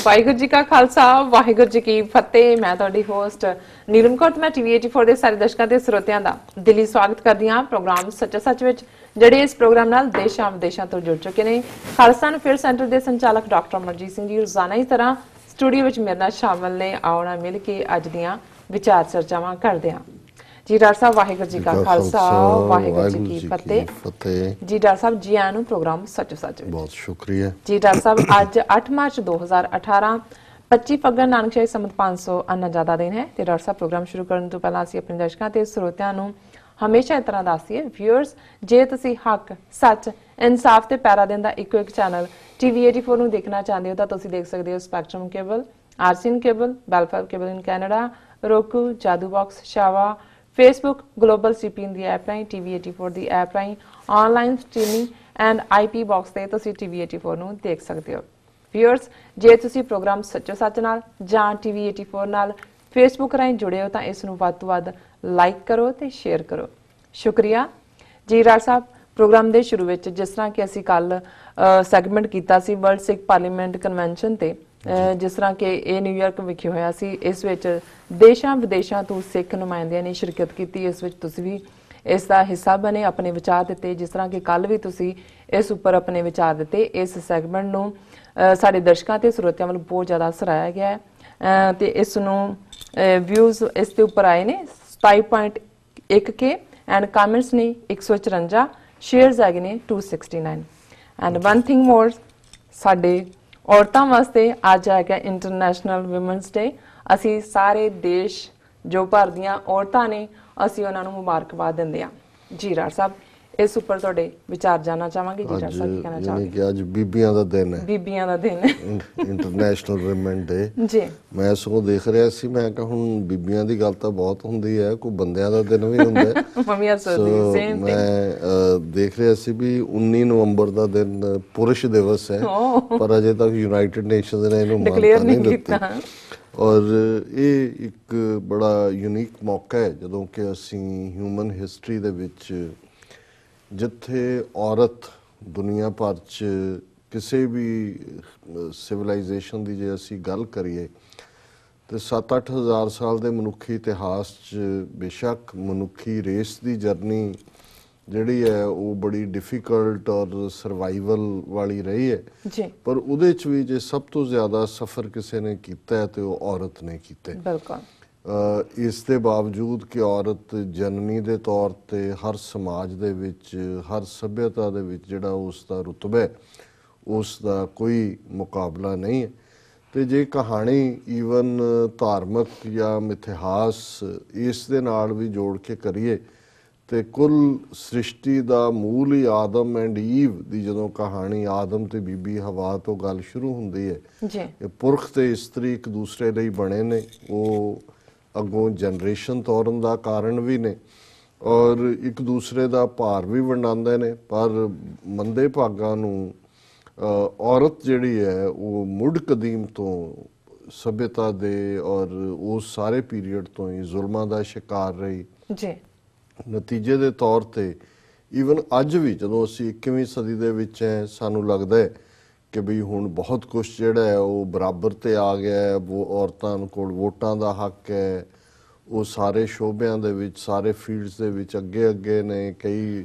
ਵਾਹਿਗੁਰੂ ਜੀ ਕਾ ਖਾਲਸਾ ਵਾਹਿਗੁਰੂ ਜੀ ਕੀ ਫਤਿਹ। ਮੈਂ ਤੁਹਾਡੀ ਹੋਸਟ ਨੀਲਮ ਕੌਰ। ਮੈਂ ਟੀਵੀ 84 ਦੇ ਸਾਰੇ ਦਰਸ਼ਕਾਂ ਤੇ ਸਰੋਤਿਆਂ ਦਾ ਦਿਲੀ ਸਵਾਗਤ ਕਰਦੀ ਹਾਂ ਪ੍ਰੋਗਰਾਮ ਸੱਚਾ ਸੱਚ ਵਿੱਚ, ਜਿਹੜੇ ਇਸ ਪ੍ਰੋਗਰਾਮ ਨਾਲ ਦੇਸ਼ਾਂ ਵਿਦੇਸ਼ਾਂ ਤੋਂ ਜੁੜ ਚੁੱਕੇ ਨੇ। ਖਾਲਸਾ ਅਫੇਅਰ ਸੈਂਟਰ ਦੇ ਸੰਚਾਲਕ ਡਾਕਟਰ ਅਮਰਜੀਤ ਸਿੰਘ ਜੀ ਰੋਜ਼ਾਨਾ ਹੀ ਤਰ੍ਹਾਂ ਸਟੂਡੀਓ ਵਿੱਚ ਮੇਰੇ ਨਾਲ ਸ਼ਾਮਲ ਨੇ। ਆਉਣਾ ਮਿਲ ਕੇ ਅੱਜ ਦੀਆਂ ਵਿਚਾਰ ਚਰਚਾਵਾਂ ਕਰਦੇ ਹਾਂ। जी डॉक्टर साहब वाहिगुरू जी का खालसा वाहिगुरू जी की फतेह। जी डॉक्टर साहब जी आया प्रोग्राम सचो सच बहुत शुक्रिया जी डॉक्टर साहब। अज 8 मार्च 2018 25 फग्गन नानकशाही संमत 500 ज्यादा दिन है। तो डॉक्टर साहब प्रोग्राम शुरू करने तो पहला असीं अपने दर्शकों ते ਸਰੋਤਿਆਂ ਨੂੰ हमेशा इस तरह दसीए व्यूअर्स, जे तुसीं हक सच इंसाफ ते पैरा देन दा इको एक चैनल TV 84 ਨੂੰ देखना चाहते हो तो तुसीं देख सकते हो spectrum cable, RCN cable, Bellfire cable in Canada, roku, Jadoo box, शावा, फेसबुक, ग्लोबल CPN ਦੀ ਐਪ ਰਾਹੀਂ, TV 84 ਦੀ ਐਪ ਰਾਹੀਂ online streaming and IP box ਤੇ ਤੁਸੀਂ TV 84 ਨੂੰ ਦੇਖ ਸਕਦੇ ਹੋ। ਵਿਊਅਰਸ, ਜੇ ਤੁਸੀਂ ਪ੍ਰੋਗਰਾਮ ਸੱਚੋ ਸੱਚ ਨਾਲ ਜਾਂ TV 84 ਨਾਲ ਫੇਸਬੁੱਕ ਰਾਹੀਂ ਜੁੜੇ ਹੋ ਤਾਂ ਇਸ ਨੂੰ ਵੱਧ ਤੋਂ ਵੱਧ ਲਾਈਕ ਕਰੋ ਤੇ ਸ਼ੇਅਰ ਕਰੋ। ਸ਼ੁਕਰੀਆ ਜੀ। ਰਾਜ ਸਾਹਿਬ, ਪ੍ਰੋਗਰਾਮ ਦੇ ਸ਼ੁਰੂ ਵਿੱਚ ਜਿਸ ਤਰ੍ਹਾਂ ਕਿ ਅਸੀਂ ਕੱਲ ਸੈਗਮੈਂਟ ਕੀਤਾ ਸੀ ਵਰਲਡ ਸਿੱਖ ਪਾਰਲੀਮੈਂਟ ਕਨਵੈਨਸ਼ਨ ਤੇ, ਜਿਸ ਤਰ੍ਹਾਂ ਕਿ ਇਹ ਨਿਊਯਾਰਕ ਵਿਖੇ ਹੋਇਆ ਸੀ, ਇਸ ਵਿੱਚ ਦੇਸ਼ਾਂ ਵਿਦੇਸ਼ਾਂ ਤੋਂ ਸਿੱਖ ਨੁਮਾਇੰਦਿਆਂ ਨੇ ਸ਼ਿਰਕਤ ਕੀਤੀ। ਇਸ ਵਿੱਚ ਤੁਸੀਂ ਵੀ ਇਸ ਦਾ ਹਿੱਸਾ ਬਣੇ, ਆਪਣੇ ਵਿਚਾਰ ਦਿੱਤੇ, ਜਿਸ ਤਰ੍ਹਾਂ ਕਿ ਕੱਲ ਵੀ ਤੁਸੀਂ ਇਸ ਉੱਪਰ ਆਪਣੇ ਵਿਚਾਰ ਦਿੱਤੇ। ਇਸ ਸੈਗਮੈਂਟ ਨੂੰ ਸਾਡੇ ਦਰਸ਼ਕਾਂ ਤੇ ਸਰੋਤਿਆਂ ਵੱਲੋਂ ਬਹੁਤ ਜ਼ਿਆਦਾ ਸਰਾਹਿਆ ਗਿਆ ਹੈ ਤੇ ਇਸ ਨੂੰ ਵਿਊਜ਼ ਇਸ ਦੇ ਉੱਪਰ ਆਏ ਨੇ 27.1K ਐਂਡ ਕਮੈਂਟਸ ਨੇ 154, ਸ਼ੇਅਰਸ ਹੈਗੇ ਨੇ 269। ਐਂਡ ਵਨ ਥਿੰਗ ਮੋਰ, ਸਾਡੇ ਔਰਤਾਂ ਵਾਸਤੇ ਅੱਜ ਹੈਗਾ ਇੰਟਰਨੈਸ਼ਨਲ ਵਿਮਨਸ ਡੇ। ਅਸੀਂ ਸਾਰੇ ਦੇਸ਼ ਜੋ ਭਰ ਦੀਆਂ ਔਰਤਾਂ ਨੇ ਅਸੀਂ ਉਹਨਾਂ ਨੂੰ ਮੁਬਾਰਕਬਾਦ ਦਿੰਦੇ ਹਾਂ। ਜੀ ਰਾਜ ਸਾਹਿਬ, ਇਸ ਉੱਪਰ ਤੁਹਾਡੇ ਵਿਚਾਰ ਜਾਨਣਾ ਚਾਹਾਂਗੇ। ਜੀ ਰਾਜ ਸਾਹਿਬ ਕੀ ਕਹਿਣਾ ਚਾਹੋਗੇ? ਕਿ ਅੱਜ ਬੀਬੀਆਂ ਦਾ ਦਿਨ ਹੈ, ਬੀਬੀਆਂ ਦਾ ਦਿਨ ਹੈ, ਇੰਟਰਨੈਸ਼ਨਲ ਵਿਮਨ ਡੇ ਜੀ। ਮੈਂ ਸਗੋਂ ਦੇਖ ਰਿਹਾ ਸੀ, ਮੈਂ ਕਿਹਾ ਹੁਣ ਬੀਬੀਆਂ ਦੀ ਗੱਲ ਤਾਂ ਬਹੁਤ ਹੁੰਦੀ ਹੈ, ਕੋਈ ਬੰਦਿਆਂ ਦਾ ਦਿਨ ਵੀ ਹੁੰਦਾ ਹੈ। ਮੈਂ ਦੇਖ ਰਿਹਾ ਸੀ ਵੀ 19 ਨਵੰਬਰ ਦਾ ਦਿਨ ਪੁਰਸ਼ ਦਿਵਸ ਹੈ, ਪਰ ਅਜੇ ਤੱਕ ਯੂਨਾਈਟਿਡ ਨੇਸ਼ਨਸ ਨੇ ਇਹਨੂੰ ਮਾਨਤਾ ਨਹੀਂ ਦਿੱਤੀ। ਔਰ ਇਹ ਇੱਕ ਬੜਾ ਯੂਨੀਕ ਮੌਕਾ ਹੈ ਜਦੋਂ ਕਿ ਅਸੀਂ ਹਿਊਮਨ ਹਿਸਟਰੀ ਦੇ ਵਿੱਚ ਜਿੱਥੇ ਔਰਤ ਦੁਨੀਆ ਭਰ 'ਚ ਕਿਸੇ ਵੀ ਸਿਵਲਾਈਜੇਸ਼ਨ ਦੀ ਜੇ ਅਸੀਂ ਗੱਲ ਕਰੀਏ ਤਾਂ 7-8 ਹਜ਼ਾਰ ਸਾਲ ਦੇ ਮਨੁੱਖੀ ਇਤਿਹਾਸ 'ਚ ਬੇਸ਼ੱਕ ਮਨੁੱਖੀ ਰੇਸ ਦੀ ਜਰਨੀ ਜਿਹੜੀ ਹੈ ਉਹ ਬੜੀ ਡਿਫਿਕਲਟ ਔਰ ਸਰਵਾਈਵਲ ਵਾਲੀ ਰਹੀ ਹੈ ਜੀ, ਪਰ ਉਹਦੇ 'ਚ ਵੀ ਜੇ ਸਭ ਤੋਂ ਜ਼ਿਆਦਾ ਸਫ਼ਰ ਕਿਸੇ ਨੇ ਕੀਤਾ ਹੈ ਤੇ ਉਹ ਔਰਤ ਨੇ ਕੀਤਾ। ਬਿਲਕੁਲ। ਇਸ ਦੇ ਬਾਵਜੂਦ ਕਿ ਔਰਤ ਜਨਨੀ ਦੇ ਤੌਰ ਤੇ ਹਰ ਸਮਾਜ ਦੇ ਵਿੱਚ, ਹਰ ਸੱਭਿਅਤਾ ਦੇ ਵਿੱਚ ਜਿਹੜਾ ਉਸ ਦਾ ਰੁਤਬਾ ਹੈ ਉਸ ਦਾ ਕੋਈ ਮੁਕਾਬਲਾ ਨਹੀਂ ਹੈ। ਤੇ ਜੇ ਕਹਾਣੀ ਈਵਨ ਧਾਰਮਿਕ ਜਾਂ ਇਤਿਹਾਸ ਇਸ ਦੇ ਨਾਲ ਵੀ ਜੋੜ ਕੇ ਕਰੀਏ ਤੇ ਕੁੱਲ ਸ੍ਰਿਸ਼ਟੀ ਦਾ ਮੂਲ ਹੀ ਆਦਮ ਐਂਡ ਈਵ ਦੀ ਜਦੋਂ ਕਹਾਣੀ ਆਦਮ ਤੇ ਬੀਬੀ ਹਵਾ ਤੋਂ ਗੱਲ ਸ਼ੁਰੂ ਹੁੰਦੀ ਹੈ ਜੀ, ਇਹ ਪੁਰਖ ਤੇ ਇਸਤਰੀ ਇੱਕ ਦੂਸਰੇ ਲਈ ਬਣੇ ਨੇ, ਉਹ ਅੱਗੋਂ ਜਨਰੇਸ਼ਨ ਤੋਰਨ ਦਾ ਕਾਰਨ ਵੀ ਨੇ ਔਰ ਇੱਕ ਦੂਸਰੇ ਦਾ ਭਾਰ ਵੀ ਵੰਡਾਉਂਦੇ ਨੇ। ਪਰ ਮੰਦੇ ਭਾਗਾਂ ਨੂੰ ਔਰਤ ਜਿਹੜੀ ਹੈ ਉਹ ਮੁੱਢ ਕਦੀਮ ਤੋਂ ਸਭਿਅਤਾ ਦੇ ਔਰ ਉਸ ਸਾਰੇ ਪੀਰੀਅਡ ਤੋਂ ਹੀ ਜ਼ੁਲਮਾਂ ਦਾ ਸ਼ਿਕਾਰ ਰਹੀ ਜੀ। ਨਤੀਜੇ ਦੇ ਤੌਰ ਤੇ ਈਵਨ ਅੱਜ ਵੀ ਜਦੋਂ ਅਸੀਂ 21ਵੀਂ ਸਦੀ ਦੇ ਵਿੱਚ ਹੈ, ਸਾਨੂੰ ਲੱਗਦਾ ਹੈ ਕਿ ਵੀ ਹੁਣ ਬਹੁਤ ਕੁਛ ਜਿਹੜਾ ਹੈ ਉਹ ਬਰਾਬਰ ਤੇ ਆ ਗਿਆ ਹੈ, ਉਹ ਔਰਤਾਂ ਕੋਲ ਵੋਟਾਂ ਦਾ ਹੱਕ ਹੈ, ਉਹ ਸਾਰੇ ਸ਼ੋਬਿਆਂ ਦੇ ਵਿੱਚ, ਸਾਰੇ ਫੀਲਡਸ ਦੇ ਵਿੱਚ ਅੱਗੇ ਅੱਗੇ ਨੇ, ਕਈ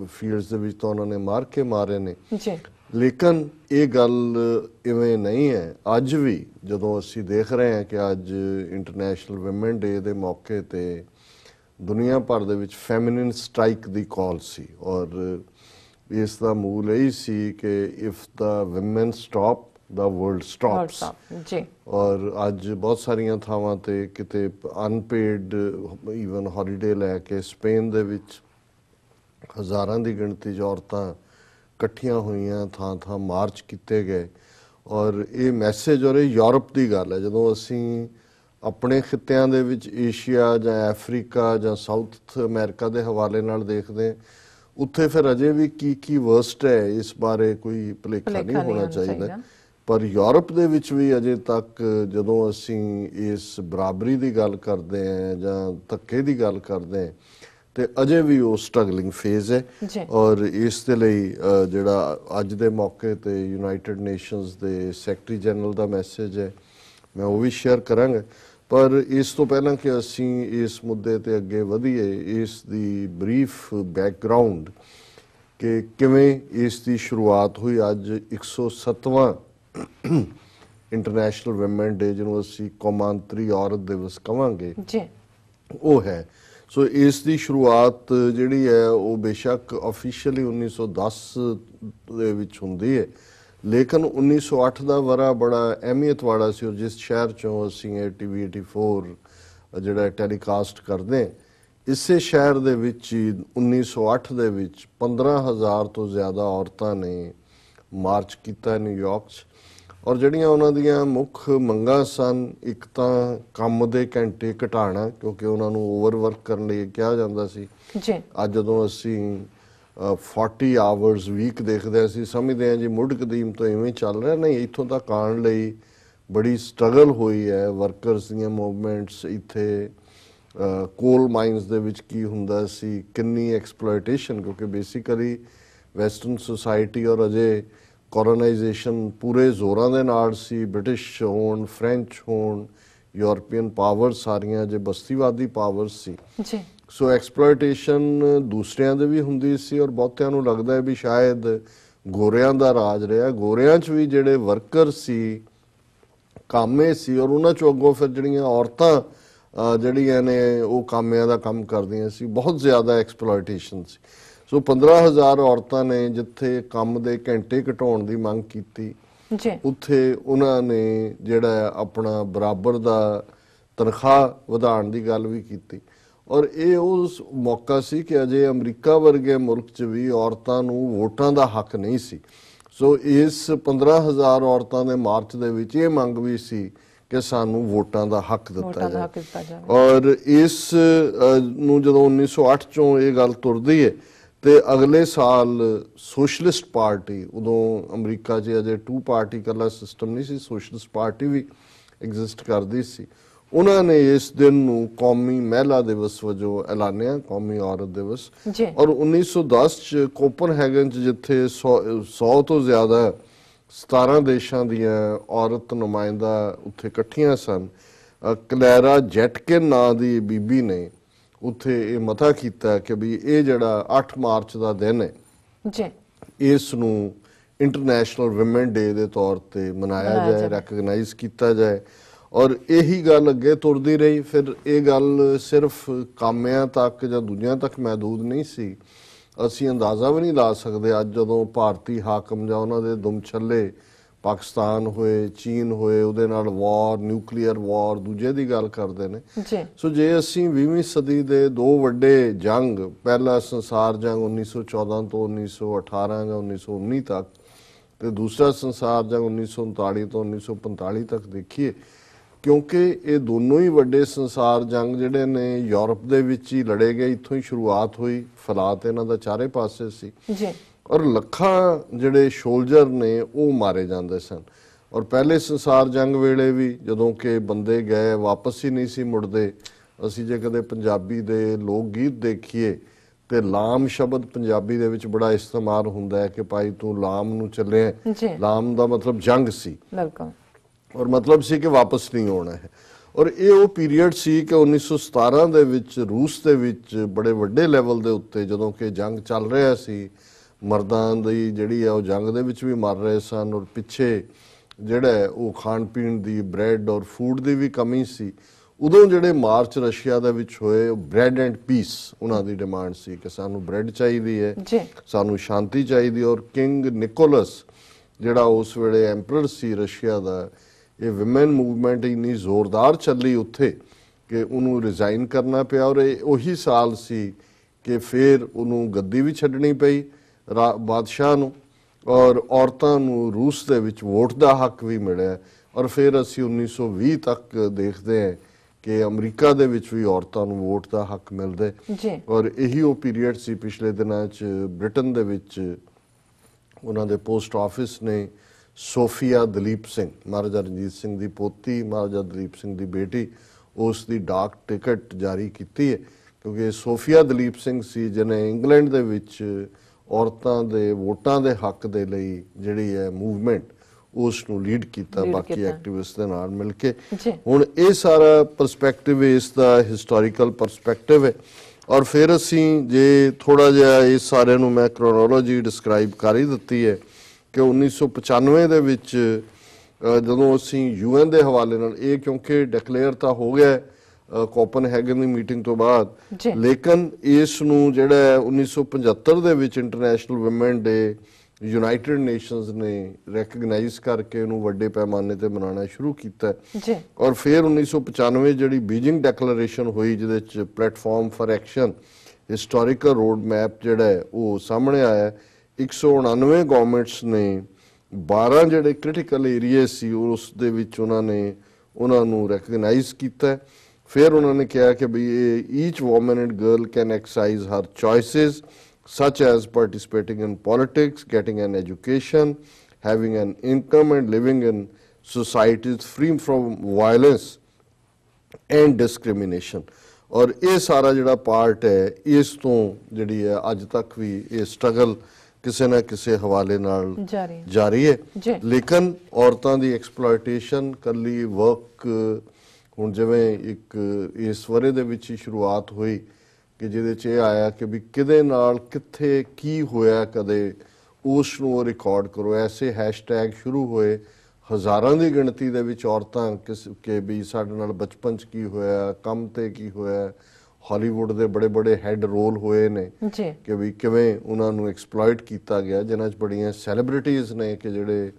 ਫੀਲਡਸ ਦੇ ਵਿੱਚ ਤਾਂ ਉਹਨਾਂ ਨੇ ਮਾਰ ਕੇ ਮਾਰੇ ਨੇ ਜੀ। ਲੇਕਿਨ ਇਹ ਗੱਲ ਇਵੇਂ ਨਹੀਂ ਹੈ। ਅੱਜ ਵੀ ਜਦੋਂ ਅਸੀਂ ਦੇਖ ਰਹੇ ਹਾਂ ਕਿ ਅੱਜ ਇੰਟਰਨੈਸ਼ਨਲ ਵਿਮਨ ਡੇ ਦੇ ਮੌਕੇ ਤੇ ਦੁਨੀਆ ਭਰ ਦੇ ਵਿੱਚ ਫੈਮਿਨਿਨ ਸਟ੍ਰਾਈਕ ਦੀ ਕਾਲ ਸੀ ਔਰ ਇਸ ਦਾ ਮੂਲ ਇਹ ਸੀ ਕਿ if the women stop the world stops ਜੀ। ਔਰ ਅੱਜ ਬਹੁਤ ਸਾਰੀਆਂ ਥਾਵਾਂ ਤੇ ਕਿਤੇ ਅਨਪੇਡ ਈਵਨ ਹੌਲੀਡੇ ਲੈ ਕੇ ਸਪੇਨ ਦੇ ਵਿੱਚ ਹਜ਼ਾਰਾਂ ਦੀ ਗਿਣਤੀ 'ਚ ਔਰਤਾਂ ਇਕੱਠੀਆਂ ਹੋਈਆਂ, ਥਾਂ ਥਾਂ ਮਾਰਚ ਕੀਤੇ ਗਏ ਔਰ ਇਹ ਮੈਸੇਜ, ਔਰ ਇਹ ਯੂਰਪ ਦੀ ਗੱਲ ਹੈ। ਜਦੋਂ ਅਸੀਂ ਆਪਣੇ ਖਿੱਤਿਆਂ ਦੇ ਵਿੱਚ ਏਸ਼ੀਆ ਜਾਂ ਅਫਰੀਕਾ ਜਾਂ ਸਾਊਥ ਅਮਰੀਕਾ ਦੇ ਹਵਾਲੇ ਨਾਲ ਦੇਖਦੇ ਹਾਂ, ਉੱਥੇ ਫਿਰ ਅਜੇ ਵੀ ਕੀ ਵਰਸਟ ਹੈ ਇਸ ਬਾਰੇ ਕੋਈ ਭੁਲੇਖਾ ਨਹੀਂ ਹੋਣਾ ਚਾਹੀਦਾ। ਪਰ ਯੂਰਪ ਦੇ ਵਿੱਚ ਵੀ ਅਜੇ ਤੱਕ ਜਦੋਂ ਅਸੀਂ ਇਸ ਬਰਾਬਰੀ ਦੀ ਗੱਲ ਕਰਦੇ ਹਾਂ ਜਾਂ ਧੱਕੇ ਦੀ ਗੱਲ ਕਰਦੇ ਹਾਂ ਤੇ ਅਜੇ ਵੀ ਉਹ ਸਟਰਗਲਿੰਗ ਫੇਜ਼ ਹੈ ਔਰ ਇਸ ਦੇ ਲਈ ਜਿਹੜਾ ਅੱਜ ਦੇ ਮੌਕੇ ਤੇ ਯੂਨਾਈਟਿਡ ਨੇਸ਼ਨਸ ਦੇ ਸੈਕਟਰੀ ਜਨਰਲ ਦਾ ਮੈਸੇਜ ਹੈ ਮੈਂ ਉਹ ਵੀ ਸ਼ੇਅਰ ਕਰਾਂਗਾ। ਪਰ ਇਸ ਤੋਂ ਪਹਿਲਾਂ ਕਿ ਅਸੀਂ ਇਸ ਮੁੱਦੇ ਤੇ ਅੱਗੇ ਵਧੀਏ, ਇਸ ਦੀ ਬਰੀਫ ਬੈਕਗਰਾਉਂਡ ਕਿ ਕਿਵੇਂ ਇਸ ਦੀ ਸ਼ੁਰੂਆਤ ਹੋਈ। ਅੱਜ 107ਵਾਂ ਇੰਟਰਨੈਸ਼ਨਲ ਵੂਮਨ ਡੇ, ਜਿਹਨੂੰ ਅਸੀਂ ਕੌਮਾਂਤਰੀ ਔਰਤ ਦਿਵਸ ਕਵਾਂਗੇ, ਉਹ ਹੈ। ਸੋ ਇਸ ਦੀ ਸ਼ੁਰੂਆਤ ਜਿਹੜੀ ਹੈ ਉਹ ਬੇਸ਼ੱਕ ਆਫੀਸ਼ੀਅਲੀ 1910 ਦੇ ਵਿੱਚ ਹੁੰਦੀ ਹੈ, ਲੇਕਿਨ 1908 ਦਾ ਵਰਾ ਬੜਾ ਅਹਿਮੀਅਤ ਵਾਲਾ ਸੀ। ਔਰ ਜਿਸ ਸ਼ਹਿਰ ਚੋਂ ਅਸੀਂ ਇਹ TV 84 ਜਿਹੜਾ ਟੈਲੀਕਾਸਟ ਕਰਦੇ ਹਾਂ, ਇਸੇ ਸ਼ਹਿਰ ਦੇ ਵਿੱਚ 1908 ਦੇ ਵਿੱਚ 15,000 ਤੋਂ ਜ਼ਿਆਦਾ ਔਰਤਾਂ ਨੇ ਮਾਰਚ ਕੀਤਾ ਨਿਊਯਾਰਕ 'ਚ। ਔਰ ਜਿਹੜੀਆਂ ਉਹਨਾਂ ਦੀਆਂ ਮੁੱਖ ਮੰਗਾਂ ਸਨ, ਇੱਕ ਤਾਂ ਕੰਮ ਦੇ ਘੰਟੇ ਘਟਾਉਣਾ, ਕਿਉਂਕਿ ਉਹਨਾਂ ਨੂੰ ਓਵਰਵਰਕ ਕਰਨ ਲਈ ਕਿਹਾ ਜਾਂਦਾ ਸੀ। ਅੱਜ ਜਦੋਂ ਅਸੀਂ 40 ਆਵਰਸ ਵੀਕ ਦੇਖਦੇ ਅਸੀਂ ਸਮਝਦੇ ਹਾਂ ਜੀ ਮੁੱਢ ਕਦੀਮ ਤੋਂ ਇਵੇਂ ਚੱਲ ਰਿਹਾ, ਨਹੀਂ, ਇੱਥੋਂ ਤੱਕ ਆਉਣ ਲਈ ਬੜੀ ਸਟਰਗਲ ਹੋਈ ਹੈ। ਵਰਕਰਸ ਦੀਆਂ ਮੂਵਮੈਂਟਸ, ਇੱਥੇ ਕੋਲ ਮਾਈਨਸ ਦੇ ਵਿੱਚ ਕੀ ਹੁੰਦਾ ਸੀ, ਕਿੰਨੀ ਐਕਸਪਲੋਇਟੇਸ਼ਨ, ਕਿਉਂਕਿ ਬੇਸਿਕਲੀ ਵੈਸਟਰਨ ਸੁਸਾਇਟੀ ਔਰ ਅਜੇ ਕੋਲੋਨਾਈਜੇਸ਼ਨ ਪੂਰੇ ਜ਼ੋਰਾਂ ਦੇ ਨਾਲ ਸੀ। ਬ੍ਰਿਟਿਸ਼ ਹੋਣ, ਫ੍ਰੈਂਚ ਹੋਣ, ਯੂਰਪੀਅਨ ਪਾਵਰਸ ਸਾਰੀਆਂ ਜੇ ਬਸਤੀਵਾਦੀ ਪਾਵਰਸ ਸੀ। ਸੋ ਐਕਸਪਲੋਇਟੇਸ਼ਨ ਦੂਸਰਿਆਂ ਦੇ ਵੀ ਹੁੰਦੀ ਸੀ ਔਰ ਬਹੁਤਿਆਂ ਨੂੰ ਲੱਗਦਾ ਹੈ ਵੀ ਸ਼ਾਇਦ ਗੋਰਿਆਂ ਦਾ ਰਾਜ ਰਿਹਾ। ਗੋਰਿਆਂ 'ਚ ਵੀ ਜਿਹੜੇ ਵਰਕਰ ਸੀ, ਕਾਮੇ ਸੀ, ਔਰ ਉਹਨਾਂ 'ਚੋਂ ਅੱਗੋਂ ਫਿਰ ਜਿਹੜੀਆਂ ਔਰਤਾਂ ਜਿਹੜੀਆਂ ਨੇ ਉਹ ਕਾਮਿਆਂ ਦਾ ਕੰਮ ਕਰਦੀਆਂ ਸੀ, ਬਹੁਤ ਜ਼ਿਆਦਾ ਐਕਸਪਲੋਇਟੇਸ਼ਨ ਸੀ। ਸੋ 15,000 ਔਰਤਾਂ ਨੇ ਜਿੱਥੇ ਕੰਮ ਦੇ ਘੰਟੇ ਘਟਾਉਣ ਦੀ ਮੰਗ ਕੀਤੀ, ਉੱਥੇ ਉਹਨਾਂ ਨੇ ਜਿਹੜਾ ਆਪਣਾ ਬਰਾਬਰ ਦਾ ਤਨਖਾਹ ਵਧਾਉਣ ਦੀ ਗੱਲ ਵੀ ਕੀਤੀ। ਔਰ ਇਹ ਉਸ ਮੌਕਾ ਸੀ ਕਿ ਅਜੇ ਅਮਰੀਕਾ ਵਰਗੇ ਮੁਲਕ 'ਚ ਵੀ ਔਰਤਾਂ ਨੂੰ ਵੋਟਾਂ ਦਾ ਹੱਕ ਨਹੀਂ ਸੀ। ਸੋ ਇਸ 15,000 ਔਰਤਾਂ ਦੇ ਮਾਰਚ ਦੇ ਵਿੱਚ ਇਹ ਮੰਗ ਵੀ ਸੀ ਕਿ ਸਾਨੂੰ ਵੋਟਾਂ ਦਾ ਹੱਕ ਦਿੱਤਾ ਜਾਏ। ਔਰ ਇਸ ਨੂੰ ਜਦੋਂ 1908 ਚੋਂ ਇਹ ਗੱਲ ਤੁਰਦੀ ਹੈ ਤੇ ਅਗਲੇ ਸਾਲ ਸੋਸ਼ਲਿਸਟ ਪਾਰਟੀ, ਉਦੋਂ ਅਮਰੀਕਾ 'ਚ ਅਜੇ 2 ਪਾਰਟੀ ਇਕੱਲਾ ਸਿਸਟਮ ਨਹੀਂ ਸੀ, ਸੋਸ਼ਲਿਸਟ ਪਾਰਟੀ ਵੀ ਐਗਜ਼ਿਸਟ ਕਰਦੀ ਸੀ, ਉਹਨਾਂ ਨੇ ਇਸ ਦਿਨ ਨੂੰ ਕੌਮੀ ਮਹਿਲਾ ਦਿਵਸ ਵਜੋਂ ਐਲਾਨਿਆ, ਕੌਮੀ ਔਰਤ ਦਿਵਸ। ਔਰ 1910 ਚ ਕੋਪਨਹੈਗਨ 'ਚ ਜਿੱਥੇ 100 ਤੋਂ ਜ਼ਿਆਦਾ 17 ਦੇਸ਼ਾਂ ਦੀਆਂ ਔਰਤ ਨੁਮਾਇੰਦਾ ਉੱਥੇ ਇਕੱਠੀਆਂ ਸਨ, ਕਲੈਰਾ ਜੈਟਕਿਨ ਨਾਂ ਦੀ ਬੀਬੀ ਨੇ ਉੱਥੇ ਇਹ ਮਤਾ ਕੀਤਾ ਕਿ ਵੀ ਇਹ ਜਿਹੜਾ 8 ਮਾਰਚ ਦਾ ਦਿਨ ਹੈ, ਇਸ ਨੂੰ ਇੰਟਰਨੈਸ਼ਨਲ ਵੂਮਨ ਡੇ ਦੇ ਤੌਰ ਤੇ ਮਨਾਇਆ ਜਾਏ, ਰੈਕਗਨਾਈਜ਼ ਕੀਤਾ ਜਾਏ। ਔਰ ਇਹੀ ਗੱਲ ਅੱਗੇ ਤੁਰਦੀ ਰਹੀ। ਫਿਰ ਇਹ ਗੱਲ ਸਿਰਫ ਕਾਮਿਆਂ ਤੱਕ ਜਾਂ ਦੂਜਿਆਂ ਤੱਕ ਮਹਿਦੂਦ ਨਹੀਂ ਸੀ। ਅਸੀਂ ਅੰਦਾਜ਼ਾ ਵੀ ਨਹੀਂ ਲਾ ਸਕਦੇ ਅੱਜ ਜਦੋਂ ਭਾਰਤੀ ਹਾਕਮ ਜਾਂ ਉਹਨਾਂ ਦੇ ਦੁਮਛੱਲੇ ਪਾਕਿਸਤਾਨ ਹੋਏ, ਚੀਨ ਹੋਏ, ਉਹਦੇ ਨਾਲ ਵਾਰ, ਨਿਊਕਲੀਅਰ ਵਾਰ, ਦੂਜੇ ਦੀ ਗੱਲ ਕਰਦੇ ਨੇ। ਸੋ ਜੇ ਅਸੀਂ 20ਵੀਂ ਸਦੀ ਦੇ 2 ਵੱਡੇ ਜੰਗ, ਪਹਿਲਾ ਸੰਸਾਰ ਜੰਗ 1914 ਤੋਂ 1918 ਜਾਂ 1919 ਤੱਕ, ਤੇ ਦੂਸਰਾ ਸੰਸਾਰ ਜੰਗ 1939 ਤੋਂ 1945 ਤੱਕ ਦੇਖੀਏ, ਕਿਉਂਕਿ ਇਹ ਦੋਨੋਂ ਹੀ ਵੱਡੇ ਸੰਸਾਰ ਜੰਗ ਜਿਹੜੇ ਨੇ ਯੂਰਪ ਦੇ ਵਿੱਚ ਹੀ ਲੜੇ ਗਏ, ਇੱਥੋਂ ਹੀ ਸ਼ੁਰੂਆਤ ਹੋਈ, ਫਲਾਤ ਇਹਨਾਂ ਦਾ ਚਾਰੇ ਪਾਸੇ ਸੀ। ਔਰ ਲੱਖਾਂ ਜਿਹੜੇ ਸੋਲਜਰ ਨੇ ਉਹ ਮਾਰੇ ਜਾਂਦੇ ਸਨ। ਔਰ ਪਹਿਲੇ ਸੰਸਾਰ ਜੰਗ ਵੇਲੇ ਵੀ ਜਦੋਂ ਕਿ ਬੰਦੇ ਗਏ ਵਾਪਸ ਹੀ ਨਹੀਂ ਸੀ ਮੁੜਦੇ। ਅਸੀਂ ਜੇ ਕਦੇ ਪੰਜਾਬੀ ਦੇ ਲੋਕ ਗੀਤ ਦੇਖੀਏ ਤੇ ਲਾਮ ਸ਼ਬਦ ਪੰਜਾਬੀ ਦੇ ਵਿੱਚ ਬੜਾ ਇਸਤੇਮਾਲ ਹੁੰਦਾ ਹੈ ਕਿ ਭਾਈ ਤੂੰ ਲਾਮ ਨੂੰ ਚੱਲਿਆ। ਲਾਮ ਦਾ ਮਤਲਬ ਜੰਗ ਸੀ ਔਰ ਮਤਲਬ ਸੀ ਕਿ ਵਾਪਸ ਨਹੀਂ ਆਉਣਾ ਹੈ। ਔਰ ਇਹ ਉਹ ਪੀਰੀਅਡ ਸੀ ਕਿ 1917 ਦੇ ਵਿੱਚ ਰੂਸ ਦੇ ਵਿੱਚ ਬੜੇ ਵੱਡੇ ਲੈਵਲ ਦੇ ਉੱਤੇ ਜਦੋਂ ਕਿ ਜੰਗ ਚੱਲ ਰਿਹਾ ਸੀ, ਮਰਦਾਂ ਦੀ ਜਿਹੜੀ ਹੈ ਉਹ ਜੰਗ ਦੇ ਵਿੱਚ ਵੀ ਮਰ ਰਹੇ ਸਨ ਔਰ ਪਿੱਛੇ ਜਿਹੜਾ ਉਹ ਖਾਣ ਪੀਣ ਦੀ, ਬ੍ਰੈਡ ਔਰ ਫੂਡ ਦੀ ਵੀ ਕਮੀ ਸੀ। ਉਦੋਂ ਜਿਹੜੇ ਮਾਰਚ ਰਸ਼ੀਆ ਦੇ ਵਿੱਚ ਹੋਏ, ਬ੍ਰੈਡ ਐਂਡ ਪੀਸ ਉਹਨਾਂ ਦੀ ਡਿਮਾਂਡ ਸੀ ਕਿ ਸਾਨੂੰ ਬ੍ਰੈਡ ਚਾਹੀਦੀ ਹੈ, ਸਾਨੂੰ ਸ਼ਾਂਤੀ ਚਾਹੀਦੀ। ਔਰ ਕਿੰਗ ਨਿਕੋਲਸ ਜਿਹੜਾ ਉਸ ਵੇਲੇ ਐਂਪਰਰ ਸੀ ਰਸ਼ੀਆ ਦਾ, ਇਹ ਵਿਮਨ ਮੂਵਮੈਂਟ ਇੰਨੀ ਜ਼ੋਰਦਾਰ ਚੱਲੀ ਉੱਥੇ ਕਿ ਉਹਨੂੰ ਰਿਜ਼ਾਈਨ ਕਰਨਾ ਪਿਆ। ਔਰ ਇਹ ਉਹੀ ਸਾਲ ਸੀ ਕਿ ਫਿਰ ਉਹਨੂੰ ਗੱਦੀ ਵੀ ਛੱਡਣੀ ਪਈ ਬਾਦਸ਼ਾਹ ਨੂੰ, ਔਰ ਔਰਤਾਂ ਨੂੰ ਰੂਸ ਦੇ ਵਿੱਚ ਵੋਟ ਦਾ ਹੱਕ ਵੀ ਮਿਲਿਆ। ਔਰ ਫਿਰ ਅਸੀਂ 1920 ਤੱਕ ਦੇਖਦੇ ਹਾਂ ਕਿ ਅਮਰੀਕਾ ਦੇ ਵਿੱਚ ਵੀ ਔਰਤਾਂ ਨੂੰ ਵੋਟ ਦਾ ਹੱਕ ਮਿਲਦਾ। ਔਰ ਇਹੀ ਉਹ ਪੀਰੀਅਡ ਸੀ। ਪਿਛਲੇ ਦਿਨਾਂ 'ਚ ਬ੍ਰਿਟਨ ਦੇ ਵਿੱਚ ਉਹਨਾਂ ਦੇ ਪੋਸਟ ਆਫਿਸ ਨੇ ਸੋਫੀਆ ਦਲੀਪ ਸਿੰਘ, ਮਹਾਰਾਜਾ ਰਣਜੀਤ ਸਿੰਘ ਦੀ ਪੋਤੀ, ਮਹਾਰਾਜਾ ਦਲੀਪ ਸਿੰਘ ਦੀ ਬੇਟੀ, ਉਸ ਦੀ ਡਾਕ ਟਿਕਟ ਜਾਰੀ ਕੀਤੀ ਹੈ ਕਿਉਂਕਿ ਸੋਫੀਆ ਦਲੀਪ ਸਿੰਘ ਸੀ ਜਿਹਨੇ ਇੰਗਲੈਂਡ ਦੇ ਵਿੱਚ ਔਰਤਾਂ ਦੇ ਵੋਟਾਂ ਦੇ ਹੱਕ ਦੇ ਲਈ ਜਿਹੜੀ ਹੈ ਮੂਵਮੈਂਟ ਉਸ ਨੂੰ ਲੀਡ ਕੀਤਾ ਬਾਕੀ ਐਕਟਿਵਿਸਟ ਦੇ ਨਾਲ ਮਿਲ ਕੇ। ਹੁਣ ਇਹ ਸਾਰਾ ਪਰਸਪੈਕਟਿਵ ਇਸ ਦਾ ਹਿਸਟੋਰੀਕਲ ਪਰਸਪੈਕਟਿਵ ਹੈ। ਔਰ ਫਿਰ ਅਸੀਂ ਜੇ ਥੋੜਾ ਜਿਹਾ ਇਸ ਸਾਰੇ ਨੂੰ ਮੈਂ ਕ੍ਰੋਨੋਲੋਜੀ ਡਿਸਕ੍ਰਾਈਬ ਕਰ ਹੀ ਦਿੱਤੀ ਹੈ ਕਿ 1995 ਦੇ ਵਿੱਚ ਜਦੋਂ ਅਸੀਂ UN ਦੇ ਹਵਾਲੇ ਨਾਲ ਇਹ ਕਿਉਂਕਿ ਡਿਕਲੇਅਰ ਤਾਂ ਹੋ ਗਿਆ ਕੋਪਨਹੈਗਨ ਦੀ ਮੀਟਿੰਗ ਤੋਂ ਬਾਅਦ, ਲੇਕਿਨ ਇਸ ਨੂੰ ਜਿਹੜਾ 1975 ਦੇ ਵਿੱਚ international woman day United nations ਨੇ ਰੈਕਗਨਾਈਜ਼ ਕਰਕੇ ਇਹਨੂੰ ਵੱਡੇ ਪੈਮਾਨੇ ਤੇ ਮਨਾਉਣਾ ਸ਼ੁਰੂ ਕੀਤਾ ਜੀ। ਔਰ ਫਿਰ 1995 ਜਿਹੜੀ ਬੀਜਿੰਗ ਡੈਕਲੇਰੇਸ਼ਨ ਹੋਈ ਜਿਹਦੇ ਚ platform for action historical road map ਜਿਹੜਾ ਹੈ ਉਹ ਸਾਹਮਣੇ ਆਇਆ। 199 ਗਵਰਨਮੈਂਟਸ ਨੇ 12 ਜਿਹੜੇ ਕ੍ਰਿਟੀਕਲ ਏਰੀਆ ਸੀ ਉਸ ਦੇ ਵਿੱਚ ਉਹਨਾਂ ਨੂੰ ਰੈਕਗਨਾਈਜ਼ ਕੀਤਾ। ਫਿਰ ਉਹਨਾਂ ਨੇ ਕਿਹਾ ਕਿ we each woman and girl can exercise her choices such as participating in politics, getting an education, having an income and living in societies free from violence and discrimination। और ये सारा जिहड़ा पार्ट है इस तो जिहड़ी है अज तक भी ये स्ट्रगल किसी ना किसी हवाले नाल जारी है। लेकिन औरतां दी एक्सप्लॉयटेशन कल्ली वर्क हुण जिवें एक इस वरे दे विच ही शुरुआत हुई कि ਜਿਹਦੇ 'ਚ ਇਹ ਆਇਆ ਕਿ ਵੀ ਕਿਹਦੇ ਨਾਲ ਕਿੱਥੇ ਕੀ ਹੋਇਆ ਕਦੇ ਉਸ ਨੂੰ ਰਿਕਾਰਡ ਕਰੋ। ਐਸੇ ਹੈਸ਼ਟੈਗ ਸ਼ੁਰੂ ਹੋਏ ਹਜ਼ਾਰਾਂ ਦੀ ਗਿਣਤੀ ਦੇ ਵਿੱਚ ਔਰਤਾਂ ਕਿ ਵੀ ਸਾਡੇ ਨਾਲ ਬਚਪਨ 'ਚ ਕੀ ਹੋਇਆ, ਕੰਮ ਤੇ ਕੀ ਹੋਇਆ। ਹਾਲੀਵੁੱਡ ਦੇ ਬੜੇ ਬੜੇ ਹੈਡ ਰੋਲ ਹੋਏ ਨੇ ਕਿ ਵੀ ਕਿਵੇਂ ਉਹਨਾਂ ਨੂੰ ਐਕਸਪਲੋਇਟ ਕੀਤਾ ਗਿਆ, ਜਿਨ੍ਹਾਂ 'ਚ ਬੜੀਆਂ ਸੈਲੀਬ੍ਰਿਟੀਜ਼ ਨੇ ਕਿ ਜਿਹੜੇ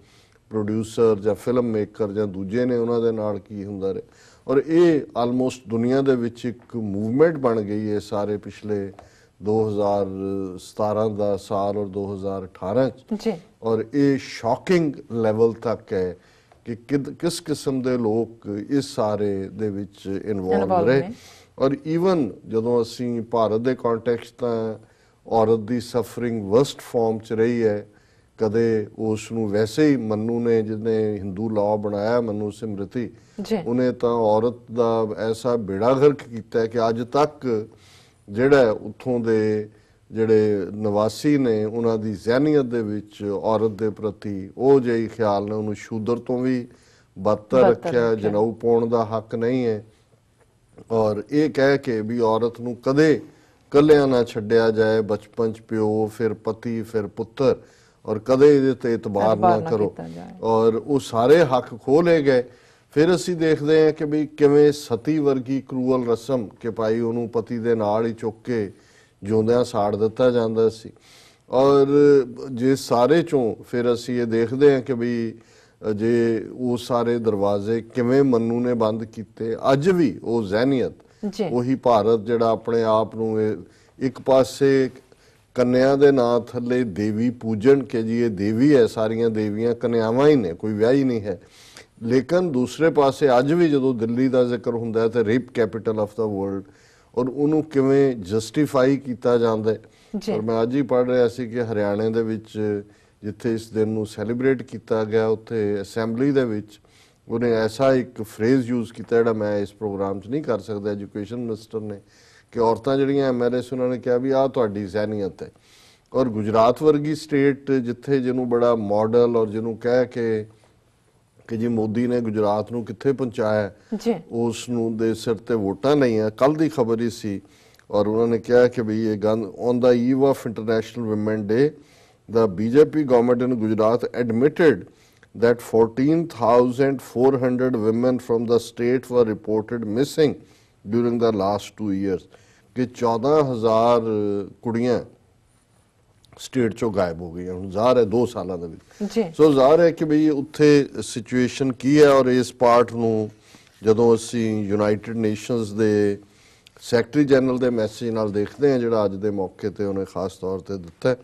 ਪ੍ਰੋਡਿਊਸਰ ਜਾਂ ਫਿਲਮ ਮੇਕਰ ਜਾਂ ਦੂਜੇ ਨੇ ਉਹਨਾਂ ਦੇ ਨਾਲ ਕੀ ਹੁੰਦਾ ਰਿਹਾ। ਔਰ ਇਹ ਆਲਮੋਸਟ ਦੁਨੀਆ ਦੇ ਵਿੱਚ ਇੱਕ ਮੂਵਮੈਂਟ ਬਣ ਗਈ ਹੈ ਸਾਰੇ ਪਿਛਲੇ 2017 ਦਾ ਸਾਲ ਔਰ 2018 ਚ। ਔਰ ਇਹ ਸ਼ੌਕਿੰਗ ਲੈਵਲ ਤੱਕ ਹੈ ਕਿ ਕਿਸ ਕਿਸਮ ਦੇ ਲੋਕ ਇਸ ਸਾਰੇ ਦੇ ਵਿੱਚ ਇਨਵੋਲਵ ਰਹੇ। ਔਰ ਈਵਨ ਜਦੋਂ ਅਸੀਂ ਭਾਰਤ ਦੇ ਕੰਟੈਕਸਟ ਤਾਂ ਔਰਤ ਦੀ ਸਫਰਿੰਗ ਵਰਸਟ ਫਾਰਮ ਚ ਰਹੀ ਹੈ। ਕਦੇ ਉਸ ਨੂੰ ਵੈਸੇ ਹੀ ਮਨੂੰ ਨੇ ਜਿਹਨੇ ਹਿੰਦੂ ਲਾਅ ਬਣਾਇਆ, ਮਨੂੰ ਸਿਮਰਤੀ, ਉਹਨੇ ਤਾਂ ਔਰਤ ਦਾ ਐਸਾ ਬੇੜਾ ਗਰਕ ਕੀਤਾ ਕਿ ਅੱਜ ਤੱਕ ਜਿਹੜਾ ਉੱਥੋਂ ਦੇ ਜਿਹੜੇ ਨਿਵਾਸੀ ਨੇ ਉਹਨਾਂ ਦੀ ਜ਼ਹਿਨੀਅਤ ਦੇ ਵਿੱਚ ਔਰਤ ਦੇ ਪ੍ਰਤੀ ਉਹ ਜਿਹੀ ਖਿਆਲ ਨੇ, ਉਹਨੂੰ ਸ਼ੂਦਰ ਤੋਂ ਵੀ ਬਦਤਰ ਰੱਖਿਆ, ਜਨੇਊ ਪਾਉਣ ਦਾ ਹੱਕ ਨਹੀਂ ਹੈ। ਔਰ ਇਹ ਕਹਿ ਕੇ ਵੀ ਔਰਤ ਨੂੰ ਕਦੇ ਕੱਲਿਆਂ ਨਾ ਛੱਡਿਆ ਜਾਏ, ਬਚਪਨ 'ਚ ਪਿਓ ਫਿਰ ਪਤੀ ਫਿਰ ਪੁੱਤਰ, ਔਰ ਕਦੇ ਇਹਦੇ ਤੇ ਇਤਬਾਰ ਨਾ ਕਰੋ। ਔਰ ਉਹ ਸਾਰੇ ਹੱਕ ਖੋਹ ਲਏ ਗਏ। ਫਿਰ ਅਸੀਂ ਦੇਖਦੇ ਹਾਂ ਕਿ ਵੀ ਕਿਵੇਂ ਸਤੀ ਵਰਗੀ ਕਰੂਅਲ ਰਸਮ ਕਿ ਭਾਈ ਉਹਨੂੰ ਪਤੀ ਦੇ ਨਾਲ ਹੀ ਚੁੱਕ ਕੇ ਜਿਉਂਦਿਆਂ ਸਾੜ ਦਿੱਤਾ ਜਾਂਦਾ ਸੀ। ਔਰ ਜੇ ਸਾਰੇ ਚੋਂ ਫਿਰ ਅਸੀਂ ਇਹ ਦੇਖਦੇ ਹਾਂ ਕਿ ਵੀ ਜੇ ਉਹ ਸਾਰੇ ਦਰਵਾਜ਼ੇ ਕਿਵੇਂ ਮਨੂੰ ਨੇ ਬੰਦ ਕੀਤੇ, ਅੱਜ ਵੀ ਉਹ ਜ਼ਹਿਨੀਅਤ ਉਹੀ ਭਾਰਤ ਜਿਹੜਾ ਆਪਣੇ ਆਪ ਨੂੰ ਇੱਕ ਪਾਸੇ ਕੰਨਿਆ ਦੇ ਨਾਂ ਥੱਲੇ ਦੇਵੀ ਪੂਜਣ ਕਿ ਜੀ ਇਹ ਦੇਵੀ ਹੈ, ਸਾਰੀਆਂ ਦੇਵੀਆਂ ਕੰਨਿਆਵਾਂ ਹੀ ਨੇ, ਕੋਈ ਵਿਆਹ ਹੀ ਨਹੀਂ ਹੈ। ਲੇਕਿਨ ਦੂਸਰੇ ਪਾਸੇ ਅੱਜ ਵੀ ਜਦੋਂ ਦਿੱਲੀ ਦਾ ਜ਼ਿਕਰ ਹੁੰਦਾ ਹੈ ਤੇ rape capital of the world, ਔਰ ਉਹਨੂੰ ਕਿਵੇਂ ਜਸਟੀਫਾਈ ਕੀਤਾ ਜਾਂਦਾ ਹੈ। ਔਰ ਮੈਂ ਅੱਜ ਹੀ ਪੜ੍ਹ ਰਿਹਾ ਸੀ ਕਿ ਹਰਿਆਣੇ ਦੇ ਵਿੱਚ ਜਿੱਥੇ ਇਸ ਦਿਨ ਨੂੰ ਸੈਲੀਬ੍ਰੇਟ ਕੀਤਾ ਗਿਆ ਉੱਥੇ ਅਸੈਂਬਲੀ ਦੇ ਵਿੱਚ ਉਹਨੇ ਐਸਾ ਇੱਕ ਫਰੇਜ਼ ਯੂਜ਼ ਕੀਤਾ ਜਿਹੜਾ ਮੈਂ ਇਸ ਪ੍ਰੋਗਰਾਮ 'ਚ ਨਹੀਂ ਕਰ ਸਕਦਾ, ਐਜੂਕੇਸ਼ਨ ਮਿਨਿਸਟਰ ਨੇ, ਕਿ ਔਰਤਾਂ ਜਿਹੜੀਆਂ MLA ਸੀ ਉਹਨਾਂ ਨੇ ਕਿਹਾ ਵੀ ਆਹ ਤੁਹਾਡੀ ਜ਼ਹਿਨੀਅਤ ਹੈ। ਔਰ ਗੁਜਰਾਤ ਵਰਗੀ ਸਟੇਟ ਜਿੱਥੇ ਜਿਹਨੂੰ ਬੜਾ ਮਾਡਲ ਔਰ ਜਿਹਨੂੰ ਕਹਿ ਕੇ ਕਿ ਜੀ ਮੋਦੀ ਨੇ ਗੁਜਰਾਤ ਨੂੰ ਕਿੱਥੇ ਪਹੁੰਚਾਇਆ, ਉਸ ਨੂੰ ਦੇ ਸਿਰ ਤੇ ਵੋਟਾਂ ਲਈਆਂ। ਕੱਲ ਦੀ ਖਬਰ ਹੀ ਸੀ ਔਰ ਉਹਨਾਂ ਨੇ ਕਿਹਾ ਕਿ ਵੀ ਇਹ gun on the Eve of international woman day the BJP government in Gujarat admitted that 14,400 women from the state were reported missing during the last 2 years कि 14,000 ਕੁੜੀਆਂ ਸਟੇਟ ਚੋਂ ਗਾਇਬ ਹੋ ਗਈਆਂ। ਹੁਣ ਜ਼ਾਹਰ ਹੈ 2 ਸਾਲਾਂ ਦੇ ਵਿੱਚ। ਸੋ ਜ਼ਾਹਰ ਹੈ ਕਿ ਬਈ ਉੱਥੇ ਸਿਚੁਏਸ਼ਨ ਕੀ ਹੈ। ਔਰ ਇਸ ਪਾਰਟ ਨੂੰ ਜਦੋਂ ਅਸੀਂ ਯੂਨਾਈਟਿਡ ਨੇਸ਼ਨਸ ਦੇ ਸੈਕਟਰੀ ਜਨਰਲ ਦੇ ਮੈਸੇਜ ਨਾਲ ਦੇਖਦੇ ਹਾਂ ਜਿਹੜਾ ਅੱਜ ਦੇ ਮੌਕੇ ਤੇ ਉਹਨੇ ਖਾਸ ਤੌਰ ਤੇ ਦਿੱਤਾ ਹੈ,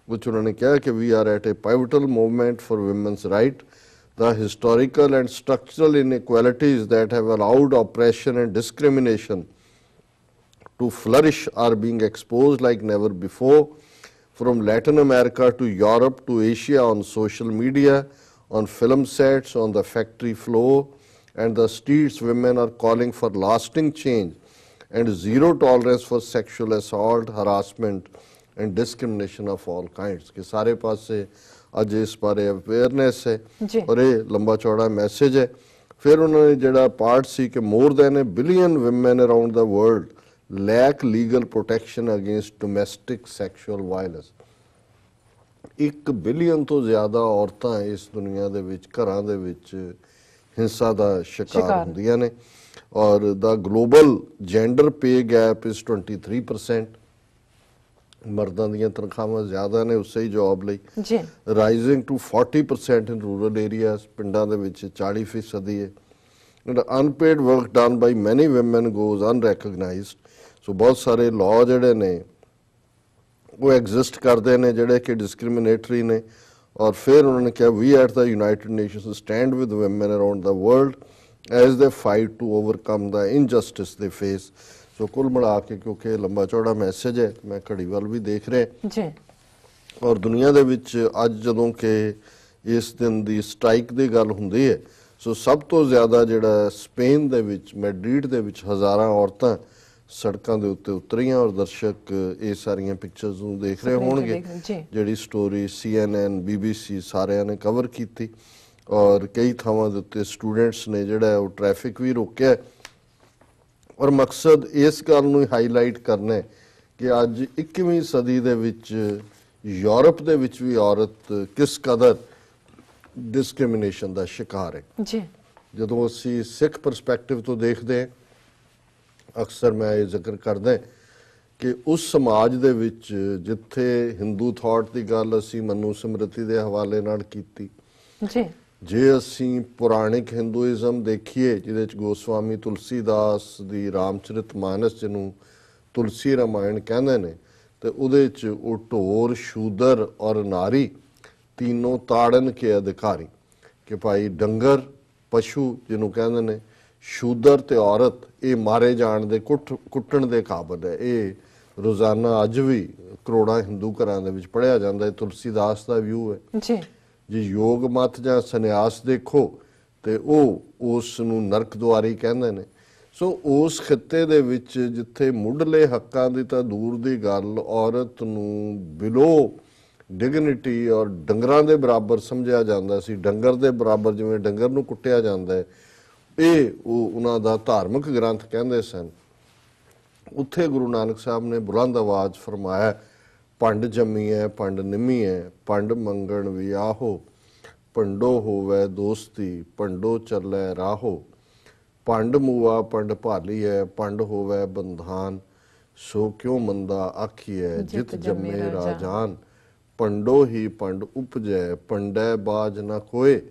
which उन्होंने कहा कि we are at a pivotal moment for women's right. The historical and structural inequalities that have allowed oppression and discrimination to flourish are being exposed like never before, from Latin America to Europe to Asia, on social media, on film sets, on the factory floor and the streets. Women are calling for lasting change and zero tolerance for sexual assault, harassment and discrimination of all kinds। कि सारे पासे अज इस बारे awareness है और ये लंबा चौड़ा मैसेज है। फिर उन्होंने जिहड़ा पार्ट सी कि more than $1 billion women around the world lack legal protection against domestic sexual violence। 1 billion तो ज़्यादा औरतां इस दुनिया दे विच घरां दे विच हिंसा दा शिकार हुंदियां ने और the global gender pay gap is 23%। मर्दां दीयां तनख्वाहां ज़्यादा ने उसे ही जॉब लई, rising to 40% in rural areas, पिंडां दे विच 40% है। And unpaid work done by many women goes unrecognised. So बहुत सारे लॉ जिहड़े ने वो एग्जिस्ट करते हैं जिहड़े कि डिस्क्रिमिनेटरी ने। और फिर उन्होंने कहा we at the United Nations stand with women around the world as they fight to overcome the injustice they face. So कुल मिला के क्योंकि लंबा चौड़ा मैसेज है, मैं घड़ी वाल भी देख रहे और दुनिया दे विच अज जदों कि इस दिन दी स्ट्राइक दी गल हुंदी है, सो सब तो ज़्यादा जिहड़ा स्पेन दे विच मैड्रिड दे विच हज़ारां औरतां सड़कों के उत्ते उतरियां और दर्शक ये सारिया पिक्चर्स देख रहे होंगे। जिहड़ी स्टोरी CNN BBC सारिया ने कवर की और कई थावां दे उत्ते स्टूडेंट्स ने जिहड़ा वो ट्रैफिक भी रोकिया और मकसद इस गल नूं हाईलाइट करना है कि अज 21वीं सदी दे विच यूरोप दे विच भी औरत किस कदर डिस्क्रिमिनेशन का शिकार है। जदों असीं सिख परस्पैक्टिव तो देखते हैं, अक्सर मैं ये जिक्र करदा कि उस समाज दे विच जिथे हिंदू थॉट की गल असीं मनु स्मृति के हवाले नाल कीती, जे असीं पुराणिक हिंदूइज़म देखीए जिहदे च गोस्वामी तुलसीदास दी रामचरित मानस जिन्हों तुलसी रामायण कहंदे ने, ते उहदे च वो ढोर शूदर और नारी तीनों ताड़न के अधिकारी कि भाई डंगर पशु जिन्हों कहंदे ने, शूदर ते औरत ये मारे जाण दे कुट्टण दे काबिल है। ये रोज़ाना अज भी करोड़ां हिंदू घरां दे विच पढ़िया जांदा है। तुलसीदास दा व्यू है जी योग मत जां सन्यास देखो ते उस नूं नरक दुआरी कहंदे ने। सो उस खिते दे विच जिथे मुढ़ले हक्कां दी तां दूर दी गल औरत नूं बिलो डिगनिटी और डंगरां दे बराबर समझिया जांदा सी। डंगर दे बराबर जिवें डंगर नूं कुੱਟਿਆ ਜਾਂਦਾ है, ये उन्हां दा धार्मिक ग्रंथ कहंदे सन। उत्थे गुरु नानक साहब ने बुलंद आवाज़ फरमाया पंड जम्मीए पंड निम्मीए पंड मंगण वियाहो, पंडो होवै दोस्ती पंडो चलै राहो, पंड मुआ पंड भालीए पंड होवै बंधान, सो क्यों मंदा आखिए जित जम्मे राजान, पंडो ही पंड उपजै पंडै बाज न कोय,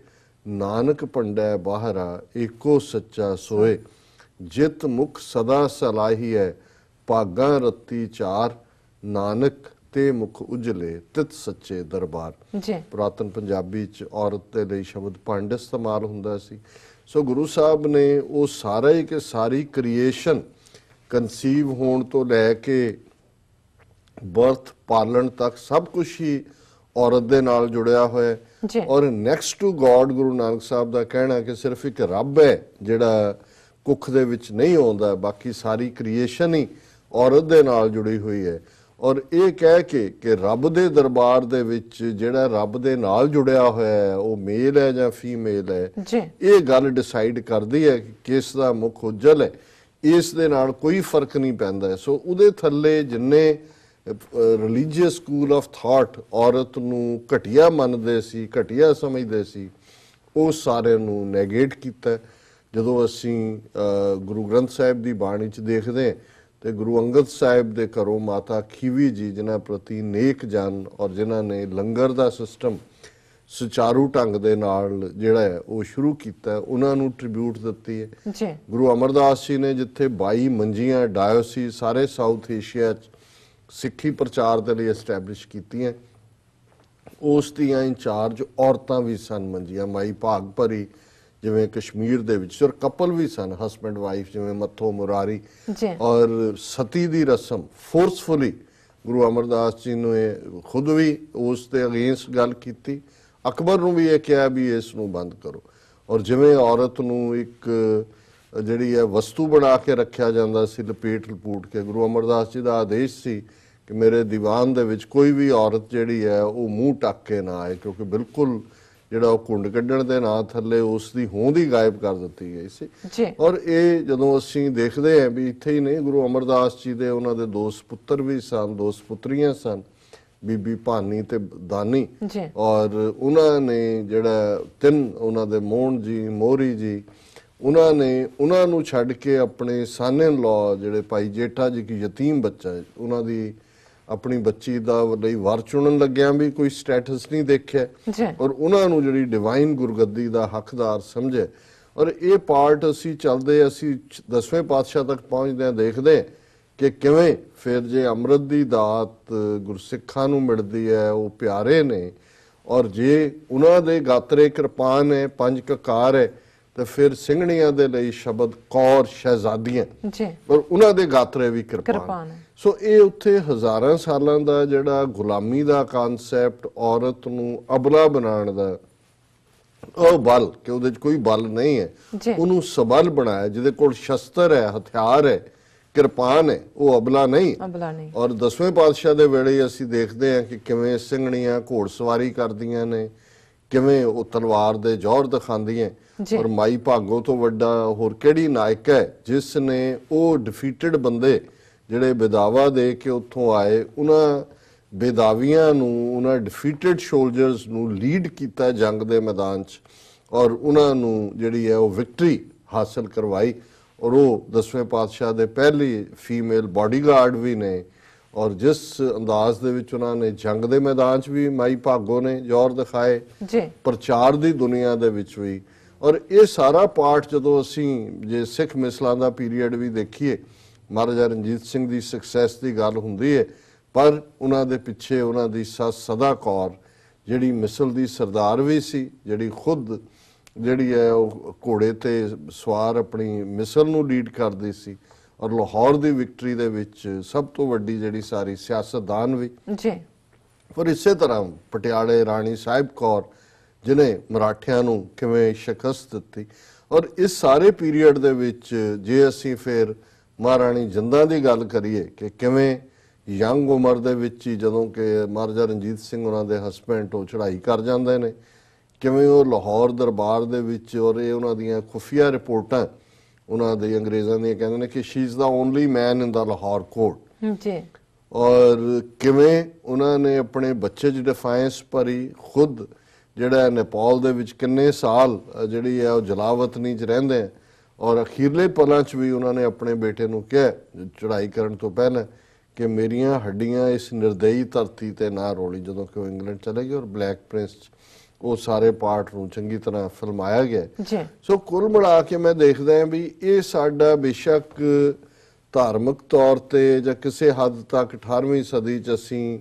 नानक पंडै बाहरा एको सच्चा सोए, जित मुख सदा सलाहिए भागां रत्ती चार, नानक ते मुख उजले तित सच्चे दरबार। पुरातन पंजाबी च औरत के लिए शब्द पंड इस्तेमाल हुंदा सी। सो गुरु साहब ने वो सारा ही कि सारी क्रिएशन कंसीव होने तो लैके बर्थ पालन तक सब कुछ ही औरत दे नाल जुड़िया होया है। और next to God Guru Nanak साहब का कहना कि सिर्फ एक रब है जिहड़ा कुख दे विच नहीं आउंदा, बाकी सारी क्रिएशन ही औरत दे नाल जुड़ी हुई है। और ये कह के कि रब दे दरबार दे विच जिहड़ा रब दे नाल जुड़िया होया है वो मेल है या फीमेल है, ये गल डिसाइड करदी है कि किस दा मुख उज्जल है। इस दे नाल कोई फर्क नहीं पैंदा है। सो उहदे थल्ले जिन्ने रिलीजियस स्कूल ऑफ थॉट औरत नूं घटिया मनदे सी, घटिया समझदे सी, वो सारे नूं नैगेट कीता। जदों असीं गुरु ग्रंथ साहिब दी बाणी च देखदे तो गुरु अंगद साहिब दे घरों माता खीवी जी जिन्हां प्रति नेक जन और जिन्हां ने लंगर दा सिस्टम सुचारू ढंग दे नाल जिहड़ा है वो शुरू कीता, उन्हां नूं ट्रिब्यूट दित्ती है। गुरु अमरदास जी ने जिथे 22 मंजियां डायोसी सारे साउथ एशिया सिक्खी प्रचार के लिए एस्टैबलिश कीतियां, उस दियां इंचार्ज औरतां भी सन मंजियां। माई भाग भरी जिवें कश्मीर दे विच और कपल भी सन हसबैंड वाइफ जिवें मत्थो मुरारी। और सती दी रस्म फोर्सफुली गुरु अमरदास जी ने खुद भी उस दे अगेंस्ट गल कीती। अकबर नूं भी यह कहा भी इस नूं बंद करो। और जिवें औरत नूं एक ਜਿਹੜੀ ਹੈ ਵਸਤੂ ਬਣਾ ਕੇ ਰੱਖਿਆ ਜਾਂਦਾ ਸੀ, ਲਪੇਟ ਲਪੂਟ ਕੇ। ਗੁਰੂ ਅਮਰਦਾਸ ਜੀ ਦਾ ਆਦੇਸ਼ ਸੀ ਕਿ ਮੇਰੇ ਦੀਵਾਨ ਦੇ ਵਿੱਚ ਕੋਈ ਵੀ ਔਰਤ ਜਿਹੜੀ ਹੈ ਉਹ ਮੂੰਹ ਢੱਕ ਕੇ ਨਾ ਆਏ, ਕਿਉਂਕਿ ਬਿਲਕੁਲ ਜਿਹੜਾ ਉਹ ਘੁੰਡ ਕੱਢਣ ਦੇ ਨਾਂ ਥੱਲੇ ਉਸ ਦੀ ਹੋਂਦ ਹੀ ਗਾਇਬ ਕਰ ਦਿੱਤੀ ਗਈ ਸੀ। ਔਰ ਇਹ ਜਦੋਂ ਅਸੀਂ ਦੇਖਦੇ ਹਾਂ ਵੀ ਇੱਥੇ ਹੀ ਨਹੀਂ, ਗੁਰੂ ਅਮਰਦਾਸ ਜੀ ਦੇ ਉਹਨਾਂ ਦੇ 2 ਸੁਪੁੱਤਰ ਵੀ ਸਨ, 2 ਸੁਪੁੱਤਰੀਆਂ ਸਨ, ਬੀਬੀ ਭਾਨੀ ਤੇ ਦਾਨੀ। ਔਰ ਉਹਨਾਂ ਨੇ ਜਿਹੜਾ 3 ਉਹਨਾਂ ਦੇ ਮੋਹਨ ਜੀ, ਮੋਹਰੀ ਜੀ, ਉਹਨਾਂ ਨੇ ਉਹਨਾਂ ਨੂੰ ਛੱਡ ਕੇ ਆਪਣੇ ਸਾਨਨ ਲੋ ਜਿਹੜੇ ਭਾਈ ਜੇਠਾ ਜੀ ਕੀ ਯਤੀਮ ਬੱਚਾ ਹੈ, ਉਹਨਾਂ ਦੀ ਆਪਣੀ ਬੱਚੀ ਦਾ ਲਈ ਵਰ ਚੁਣਨ ਲੱਗਿਆ ਵੀ ਕੋਈ ਸਟੇਟਸ ਨਹੀਂ ਦੇਖਿਆ, ਔਰ ਉਹਨਾਂ ਨੂੰ ਜਿਹੜੀ ਡਿਵਾਈਨ ਗੁਰਗੱਦੀ ਦਾ ਹੱਕਦਾਰ ਸਮਝੇ। ਔਰ ਇਹ ਪਾਰਟ ਅਸੀਂ ਚੱਲਦੇ, ਅਸੀਂ 10ਵੇਂ ਪਾਤਸ਼ਾਹ ਤੱਕ ਪਹੁੰਚਦੇ ਹਾਂ, ਦੇਖਦੇ ਕਿ ਕਿਵੇਂ ਫਿਰ ਜੇ ਅੰਮ੍ਰਿਤ ਦੀ ਦਾਤ ਗੁਰਸਿੱਖਾਂ ਨੂੰ ਮਿਲਦੀ ਹੈ, ਉਹ ਪਿਆਰੇ ਨੇ, ਔਰ ਜੇ ਉਹਨਾਂ ਦੇ ਗਾਤਰੇ ਕਿਰਪਾਨ ਹੈ, 5 ਕਕਾਰ ਹੈ, ਤੇ ਫਿਰ ਸਿੰਘਣੀਆਂ ਦੇ ਲਈ ਸ਼ਬਦ ਕੌਰ ਸ਼ਹਿਜ਼ਾਦੀਆਂ, ਪਰ ਉਹਨਾਂ ਦੇ ਗਾਤਰੇ ਵੀ ਕਿਰਪਾਨ। ਸੋ ਇਹ ਉੱਥੇ ਹਜ਼ਾਰਾਂ ਸਾਲਾਂ ਦਾ ਜਿਹੜਾ ਗੁਲਾਮੀ ਦਾ ਕਨਸੈਪਟ, ਔਰਤ ਨੂੰ ਅਬਲਾ ਬਣਾਉਣ ਦਾ, ਉਹ ਬਲ ਕਿ ਉਹਦੇ 'ਚ ਕੋਈ ਬਲ ਨਹੀਂ ਹੈ, ਉਹਨੂੰ ਸਬਲ ਬਣਾਇਆ, ਜਿਹਦੇ ਕੋਲ ਸ਼ਸਤਰ ਹੈ, ਹਥਿਆਰ ਹੈ, ਕਿਰਪਾਨ ਹੈ, ਉਹ ਅਬਲਾ ਨਹੀਂ। ਔਰ 10ਵੇਂ ਪਾਤਸ਼ਾਹ ਦੇ ਵੇਲੇ ਅਸੀਂ ਦੇਖਦੇ ਹਾਂ ਕਿ ਕਿਵੇਂ ਸਿੰਘਣੀਆਂ ਘੋੜਸਵਾਰੀ ਕਰਦੀਆਂ ਨੇ, ਕਿਵੇਂ ਉਹ ਤਲਵਾਰ ਦੇ ਜੌਹਰ ਦਿਖਾਉਂਦੀਆਂ। ਔਰ ਮਾਈ ਭਾਗੋ ਤੋਂ ਵੱਡਾ ਹੋਰ ਕਿਹੜੀ ਨਾਇਕ ਹੈ ਜਿਸ ਨੇ ਉਹ ਡਿਫੀਟਡ ਬੰਦੇ ਜਿਹੜੇ ਬੇਦਾਵਾ ਦੇ ਕੇ ਉੱਥੋਂ ਆਏ, ਉਹਨਾਂ ਬੇਦਾਵੀਆਂ ਨੂੰ, ਉਹਨਾਂ ਡਿਫੀਟਡ ਸੋਲਜਰਸ ਨੂੰ ਲੀਡ ਕੀਤਾ ਜੰਗ ਦੇ ਮੈਦਾਨ 'ਚ, ਔਰ ਉਹਨਾਂ ਨੂੰ ਜਿਹੜੀ ਹੈ ਉਹ ਵਿਕਟਰੀ ਹਾਸਲ ਕਰਵਾਈ। ਔਰ ਉਹ 10ਵੇਂ ਪਾਤਸ਼ਾਹ ਦੇ ਪਹਿਲੀ ਫੀਮੇਲ ਬਾਡੀਗਾਰਡ ਵੀ ਨੇ। ਔਰ ਜਿਸ ਅੰਦਾਜ਼ ਦੇ ਵਿੱਚ ਉਹਨਾਂ ਨੇ ਜੰਗ ਦੇ ਮੈਦਾਨ 'ਚ ਵੀ ਮਾਈ ਭਾਗੋ ਨੇ ਜੌਹਰ ਦਿਖਾਏ, ਪ੍ਰਚਾਰ ਦੀ ਦੁਨੀਆ ਦੇ ਵਿੱਚ ਵੀ। ਔਰ ਇਹ ਸਾਰਾ ਪਾਰਟ ਜਦੋਂ ਅਸੀਂ ਜੇ ਸਿੱਖ ਮਿਸਲਾਂ ਦਾ ਪੀਰੀਅਡ ਵੀ ਦੇਖੀਏ, ਮਹਾਰਾਜਾ ਰਣਜੀਤ ਸਿੰਘ ਦੀ ਸਕਸੈਸ ਦੀ ਗੱਲ ਹੁੰਦੀ ਹੈ, ਪਰ ਉਹਨਾਂ ਦੇ ਪਿੱਛੇ ਉਹਨਾਂ ਦੀ ਸੱਸ ਸਦਾ ਕੌਰ ਜਿਹੜੀ ਮਿਸਲ ਦੀ ਸਰਦਾਰ ਵੀ ਸੀ, ਜਿਹੜੀ ਖੁਦ ਜਿਹੜੀ ਹੈ ਉਹ ਘੋੜੇ ਤੇ ਸਵਾਰ ਆਪਣੀ ਮਿਸਲ ਨੂੰ ਲੀਡ ਕਰਦੀ ਸੀ, ਔਰ ਲਾਹੌਰ ਦੀ ਵਿਕਟਰੀ ਦੇ ਵਿੱਚ ਸਭ ਤੋਂ ਵੱਡੀ ਜਿਹੜੀ ਸਾਰੀ ਸਿਆਸਤਦਾਨ ਵੀ। ਪਰ ਇਸੇ ਤਰ੍ਹਾਂ ਪਟਿਆਲੇ ਰਾਣੀ ਸਾਹਿਬ ਕੌਰ ਜਿਹਨੇ ਮਰਾਠਿਆਂ ਨੂੰ ਕਿਵੇਂ ਸ਼ਿਕਸਤ ਦਿੱਤੀ। ਔਰ ਇਸ ਸਾਰੇ ਪੀਰੀਅਡ ਦੇ ਵਿੱਚ ਜੇ ਅਸੀਂ ਫਿਰ ਮਹਾਰਾਣੀ ਜਿੰਦਾਂ ਦੀ ਗੱਲ ਕਰੀਏ ਕਿ ਕਿਵੇਂ ਯੰਗ ਉਮਰ ਦੇ ਵਿੱਚ ਹੀ ਜਦੋਂ ਕਿ ਮਹਾਰਾਜਾ ਰਣਜੀਤ ਸਿੰਘ ਉਹਨਾਂ ਦੇ ਹਸਬੈਂਡ ਉਹ ਚੜ੍ਹਾਈ ਕਰ ਜਾਂਦੇ ਨੇ, ਕਿਵੇਂ ਉਹ ਲਾਹੌਰ ਦਰਬਾਰ ਦੇ ਵਿੱਚ, ਔਰ ਇਹ ਉਹਨਾਂ ਦੀਆਂ ਖੁਫੀਆ ਰਿਪੋਰਟਾਂ ਉਹਨਾਂ ਦੇ ਅੰਗਰੇਜ਼ਾਂ ਦੀਆਂ ਕਹਿੰਦੇ ਨੇ ਕਿ she is the only man in the Lahore court. ਔਰ ਕਿਵੇਂ ਉਹਨਾਂ ਨੇ ਆਪਣੇ ਬੱਚੇ 'ਚ ਡਿਫਾਇੰਸ ਭਰੀ, ਖੁਦ ਜਿਹੜਾ ਨੇਪਾਲ ਦੇ ਵਿੱਚ ਕਿੰਨੇ ਸਾਲ ਜਿਹੜੀ ਹੈ ਉਹ ਜਲਾਵਤਨੀ 'ਚ ਰਹਿੰਦੇ, ਔਰ ਅਖੀਰਲੇ ਪਲਾਂ 'ਚ ਵੀ ਉਹਨਾਂ ਨੇ ਆਪਣੇ ਬੇਟੇ ਨੂੰ ਕਿਹਾ ਚੜ੍ਹਾਈ ਕਰਨ ਤੋਂ ਪਹਿਲਾਂ ਕਿ ਮੇਰੀਆਂ ਹੱਡੀਆਂ ਇਸ ਨਿਰਦਈ ਧਰਤੀ ਤੇ ਨਾ ਰੋਲੀ, ਜਦੋਂ ਕਿ ਉਹ ਇੰਗਲੈਂਡ ਚਲੇ ਗਏ। ਔਰ ਬਲੈਕ ਪ੍ਰਿੰਸ 'ਚ ਉਹ ਸਾਰੇ ਪਾਰਟ ਨੂੰ ਚੰਗੀ ਤਰ੍ਹਾਂ ਫਿਲਮਾਇਆ ਗਿਆ। ਸੋ ਕੁੱਲ ਮਿਲਾ ਕੇ ਮੈਂ ਦੇਖਦਾ ਹਾਂ ਵੀ ਇਹ ਸਾਡਾ ਬੇਸ਼ੱਕ ਧਾਰਮਿਕ ਤੌਰ ਤੇ ਜਾਂ ਕਿਸੇ ਹੱਦ ਤੱਕ 18ਵੀਂ ਸਦੀ 'ਚ ਅਸੀਂ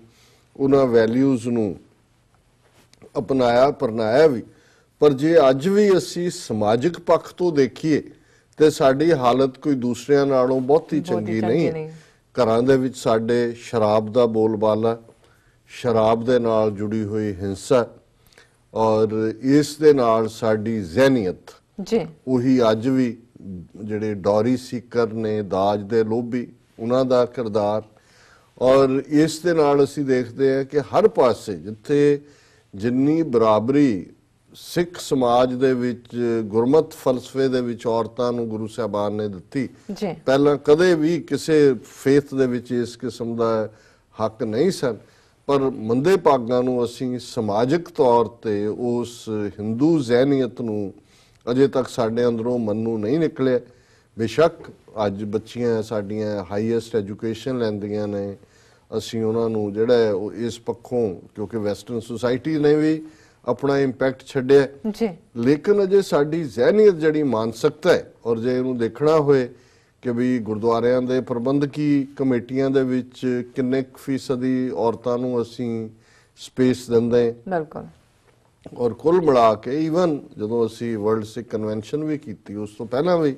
ਉਹਨਾਂ ਵੈਲਿਊਜ਼ ਨੂੰ ਅਪਣਾਇਆ ਪਰਨਾਇਆ ਵੀ, ਪਰ ਜੇ ਅੱਜ ਵੀ ਅਸੀਂ ਸਮਾਜਿਕ ਪੱਖ ਤੋਂ ਦੇਖੀਏ ਤੇ ਸਾਡੀ ਹਾਲਤ ਕੋਈ ਦੂਸਰਿਆਂ ਨਾਲੋਂ ਬਹੁਤੀ ਚੰਗੀ ਨਹੀਂ ਹੈ। ਘਰਾਂ ਦੇ ਵਿੱਚ ਸਾਡੇ ਸ਼ਰਾਬ ਦਾ ਬੋਲਬਾਲਾ, ਸ਼ਰਾਬ ਦੇ ਨਾਲ ਜੁੜੀ ਹੋਈ ਹਿੰਸਾ, ਔਰ ਇਸ ਦੇ ਨਾਲ ਸਾਡੀ ਜ਼ਹਿਨੀਅਤ ਉਹੀ ਅੱਜ ਵੀ ਜਿਹੜੇ ਡੌਰੀ ਸੀਕਰ ਨੇ, ਦਾਜ ਦੇ ਲੋਭੀ, ਉਹਨਾਂ ਦਾ ਕਿਰਦਾਰ। ਔਰ ਇਸ ਦੇ ਨਾਲ ਅਸੀਂ ਦੇਖਦੇ ਹਾਂ ਕਿ ਹਰ ਪਾਸੇ ਜਿੱਥੇ ਜਿੰਨੀ ਬਰਾਬਰੀ ਸਿੱਖ ਸਮਾਜ ਦੇ ਵਿੱਚ ਗੁਰਮਤ ਫਲਸਫੇ ਦੇ ਵਿੱਚ ਔਰਤਾਂ ਨੂੰ ਗੁਰੂ ਸਾਹਿਬਾਨ ਨੇ ਦਿੱਤੀ, ਪਹਿਲਾਂ ਕਦੇ ਵੀ ਕਿਸੇ ਫੇਥ ਦੇ ਵਿੱਚ ਇਸ ਕਿਸਮ ਦਾ ਹੱਕ ਨਹੀਂ ਸਨ। ਪਰ ਮੰਦੇ ਭਾਗਾਂ ਨੂੰ ਅਸੀਂ ਸਮਾਜਿਕ ਤੌਰ ਤੇ ਉਸ ਹਿੰਦੂ ਜ਼ਹਿਨੀਅਤ ਨੂੰ ਅਜੇ ਤੱਕ ਸਾਡੇ ਅੰਦਰੋਂ ਮੰਨੂ ਨਹੀਂ ਨਿਕਲਿਆ। ਬੇਸ਼ੱਕ ਅੱਜ ਬੱਚੀਆਂ ਸਾਡੀਆਂ ਹਾਈਐਸਟ ਐਜੂਕੇਸ਼ਨ ਲੈਂਦੀਆਂ ਨੇ, ਅਸੀਂ ਉਹਨਾਂ ਨੂੰ ਜਿਹੜਾ ਉਹ ਇਸ ਪੱਖੋਂ ਕਿਉਂਕਿ ਵੈਸਟਰਨ ਸੁਸਾਇਟੀ ਨੇ ਵੀ ਆਪਣਾ ਇੰਪੈਕਟ ਛੱਡਿਆ, ਲੇਕਿਨ ਅਜੇ ਸਾਡੀ ਜ਼ਹਿਨੀਅਤ ਜਿਹੜੀ ਮਾਨਸਿਕਤਾ ਹੈ, ਔਰ ਜੇ ਇਹਨੂੰ ਦੇਖਣਾ ਹੋਏ ਕਿ ਵੀ ਗੁਰਦੁਆਰਿਆਂ ਦੇ ਪ੍ਰਬੰਧਕੀ ਕਮੇਟੀਆਂ ਦੇ ਵਿੱਚ ਕਿੰਨੇ ਫੀਸਦੀ ਔਰਤਾਂ ਨੂੰ ਅਸੀਂ ਸਪੇਸ ਦਿੰਦੇ, ਬਿਲਕੁਲ। ਔਰ ਕੁੱਲ ਮਿਲਾ ਕੇ ਈਵਨ ਜਦੋਂ ਅਸੀਂ ਵਰਲਡ ਸਿੱਖ ਕਨਵੈਨਸ਼ਨ ਵੀ ਕੀਤੀ, ਉਸ ਤੋਂ ਪਹਿਲਾਂ ਵੀ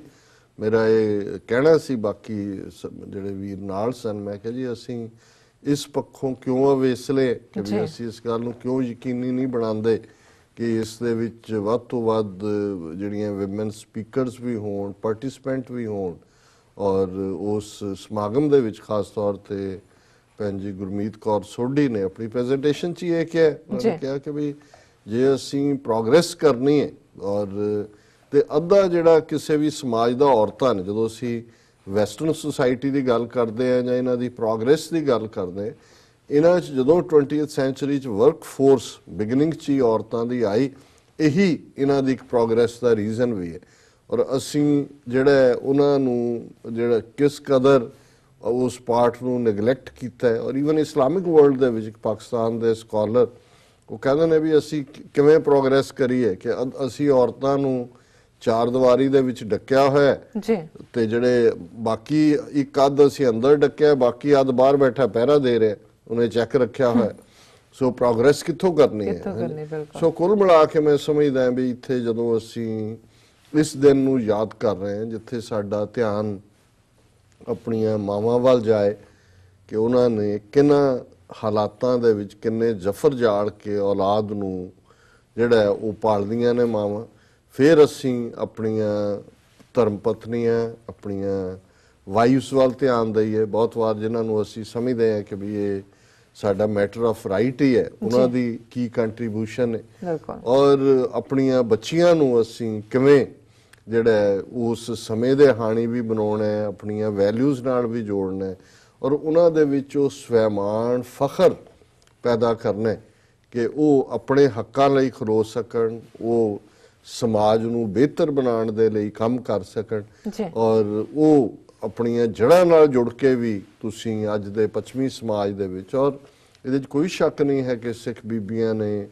ਮੇਰਾ ਇਹ ਕਹਿਣਾ ਸੀ, ਬਾਕੀ ਜਿਹੜੇ ਵੀਰ ਨਾਲ ਸਨ, ਮੈਂ ਕਿਹਾ ਜੀ ਅਸੀਂ ਇਸ ਪੱਖੋਂ ਕਿਉਂ ਅਵੇਸਲੇ ਕਿ ਵੀ ਅਸੀਂ ਇਸ ਗੱਲ ਨੂੰ ਕਿਉਂ ਯਕੀਨੀ ਨਹੀਂ ਬਣਾਉਂਦੇ ਕਿ ਇਸ ਦੇ ਵਿੱਚ ਵੱਧ ਤੋਂ ਵੱਧ ਜਿਹੜੀਆਂ ਵਿਮਨ ਸਪੀਕਰਸ ਵੀ ਹੋਣ, ਪਾਰਟਿਸਿਪੈਂਟ ਵੀ ਹੋਣ, ਔਰ ਉਸ ਸਮਾਗਮ ਦੇ ਵਿੱਚ ਖਾਸ ਤੌਰ ਤੇ ਭੈਣ ਜੀ ਗੁਰਮੀਤ ਕੌਰ ਸੋਢੀ ਨੇ ਆਪਣੀ ਪ੍ਰੈਜੈਂਟੇਸ਼ਨ 'ਚ ਇਹ ਕਿਹਾ ਕਿ ਵੀ ਜੇ ਅਸੀਂ ਪ੍ਰੋਗਰੈਸ ਕਰਨੀ ਹੈ ਔਰ ਤੇ ਅੱਧਾ ਜਿਹੜਾ ਕਿਸੇ ਵੀ ਸਮਾਜ ਦਾ ਔਰਤਾਂ ਨੇ, ਜਦੋਂ ਅਸੀਂ ਵੈਸਟਰਨ ਸੁਸਾਇਟੀ ਦੀ ਗੱਲ ਕਰਦੇ ਆ ਜਾਂ ਇਹਨਾਂ ਦੀ ਪ੍ਰੋਗਰੈਸ ਦੀ ਗੱਲ ਕਰਦੇ, ਇਹਨਾਂ 'ਚ ਜਦੋਂ 20th ਸੈਂਚੁਰੀ 'ਚ ਵਰਕ ਫੋਰਸ ਬਿਗਨਿੰਗ 'ਚ ਹੀ ਔਰਤਾਂ ਦੀ ਆਈ, ਇਹੀ ਇਹਨਾਂ ਦੀ ਇੱਕ ਪ੍ਰੋਗਰੈਸ ਦਾ ਰੀਜ਼ਨ ਵੀ ਹੈ। ਔਰ ਅਸੀਂ ਜਿਹੜਾ ਉਹਨਾਂ ਨੂੰ ਜਿਹੜਾ ਕਿਸ ਕਦਰ ਉਸ ਪਾਰਟ ਨੂੰ ਨੈਗਲੈਕਟ ਕੀਤਾ ਹੈ। ਔਰ ਈਵਨ ਇਸਲਾਮਿਕ ਵਰਲਡ ਦੇ ਵਿੱਚ ਪਾਕਿਸਤਾਨ ਦੇ ਸਕਾਲਰ ਉਹ ਕਹਿੰਦੇ ਨੇ ਵੀ ਅਸੀਂ ਕਿਵੇਂ ਪ੍ਰੋਗਰੈਸ ਕਰੀਏ ਕਿ ਅਸੀਂ ਔਰਤਾਂ ਨੂੰ ਚਾਰ ਦੀਵਾਰੀ ਦੇ ਵਿੱਚ ਡੱਕਿਆ ਹੋਇਆ ਜੀ, ਤੇ ਜਿਹੜੇ ਬਾਕੀ ਇੱਕ ਅੱਧ ਅਸੀਂ ਅੰਦਰ ਡੱਕਿਆ, ਬਾਕੀ ਅੱਧ ਬਾਹਰ ਬੈਠਾ ਪਹਿਰਾ ਦੇ ਰਿਹਾ, ਉਹਨੇ ਚੈੱਕ ਰੱਖਿਆ ਹੋਇਆ। ਸੋ ਪ੍ਰੋਗਰੈਸ ਕਿੱਥੋਂ ਕਰਨੀ ਹੈ। ਸੋ ਕੁੱਲ ਮਿਲਾ ਕੇ ਮੈਂ ਸਮਝਦਾ ਵੀ ਇੱਥੇ ਜਦੋਂ ਅਸੀਂ ਇਸ ਦਿਨ ਨੂੰ ਯਾਦ ਕਰ ਰਹੇ ਹਾਂ ਜਿੱਥੇ ਸਾਡਾ ਧਿਆਨ ਆਪਣੀਆਂ ਮਾਵਾਂ ਵੱਲ ਜਾਏ ਕਿ ਉਹਨਾਂ ਨੇ ਕਿੰਨਾ ਹਾਲਾਤਾਂ ਦੇ ਵਿੱਚ ਕਿੰਨੇ ਜ਼ਫਰ ਜਾਲ ਕੇ ਔਲਾਦ ਨੂੰ ਜਿਹੜਾ ਉਹ ਪਾਲਦੀਆਂ ਨੇ ਮਾਵਾਂ, ਫਿਰ ਅਸੀਂ ਆਪਣੀਆਂ ਧਰਮ ਪਤਨੀਆਂ, ਆਪਣੀਆਂ ਵਾਈਫਸ ਵੱਲ ਧਿਆਨ ਦਈਏ। ਬਹੁਤ ਵਾਰ ਜਿਨ੍ਹਾਂ ਨੂੰ ਅਸੀਂ ਸਮਝਦੇ ਹਾਂ ਕਿ ਵੀ ਇਹ ਸਾਡਾ ਮੈਟਰ ਆਫ ਰਾਈਟ ਹੀ ਹੈ, ਉਹਨਾਂ ਦੀ ਕੀ ਕੰਟਰੀਬਿਊਸ਼ਨ ਹੈ, ਔਰ ਆਪਣੀਆਂ ਬੱਚੀਆਂ ਨੂੰ ਅਸੀਂ ਕਿਵੇਂ ਜਿਹੜਾ ਉਸ ਸਮੇਂ ਦੇ ਹਾਣੀ ਵੀ ਬਣਾਉਣਾ ਹੈ, ਆਪਣੀਆਂ ਵੈਲਿਊਜ਼ ਨਾਲ ਵੀ ਜੋੜਨਾ ਹੈ, ਔਰ ਉਹਨਾਂ ਦੇ ਵਿੱਚ ਉਹ ਸਵੈਮਾਨ ਫਖਰ ਪੈਦਾ ਕਰਨਾ ਕਿ ਉਹ ਆਪਣੇ ਹੱਕਾਂ ਲਈ ਖਲੋ ਸਕਣ, ਉਹ ਸਮਾਜ ਨੂੰ ਬਿਹਤਰ ਬਣਾਉਣ ਦੇ ਲਈ ਕੰਮ ਕਰ ਸਕਣ, ਔਰ ਉਹ ਆਪਣੀਆਂ ਜੜ੍ਹਾਂ ਨਾਲ ਜੁੜ ਕੇ ਵੀ ਤੁਸੀਂ ਅੱਜ ਦੇ ਪੱਛਮੀ ਸਮਾਜ ਦੇ ਵਿੱਚ, ਔਰ ਇਹਦੇ 'ਚ ਕੋਈ ਸ਼ੱਕ ਨਹੀਂ ਹੈ ਕਿ ਸਿੱਖ ਬੀਬੀਆਂ ਨੇ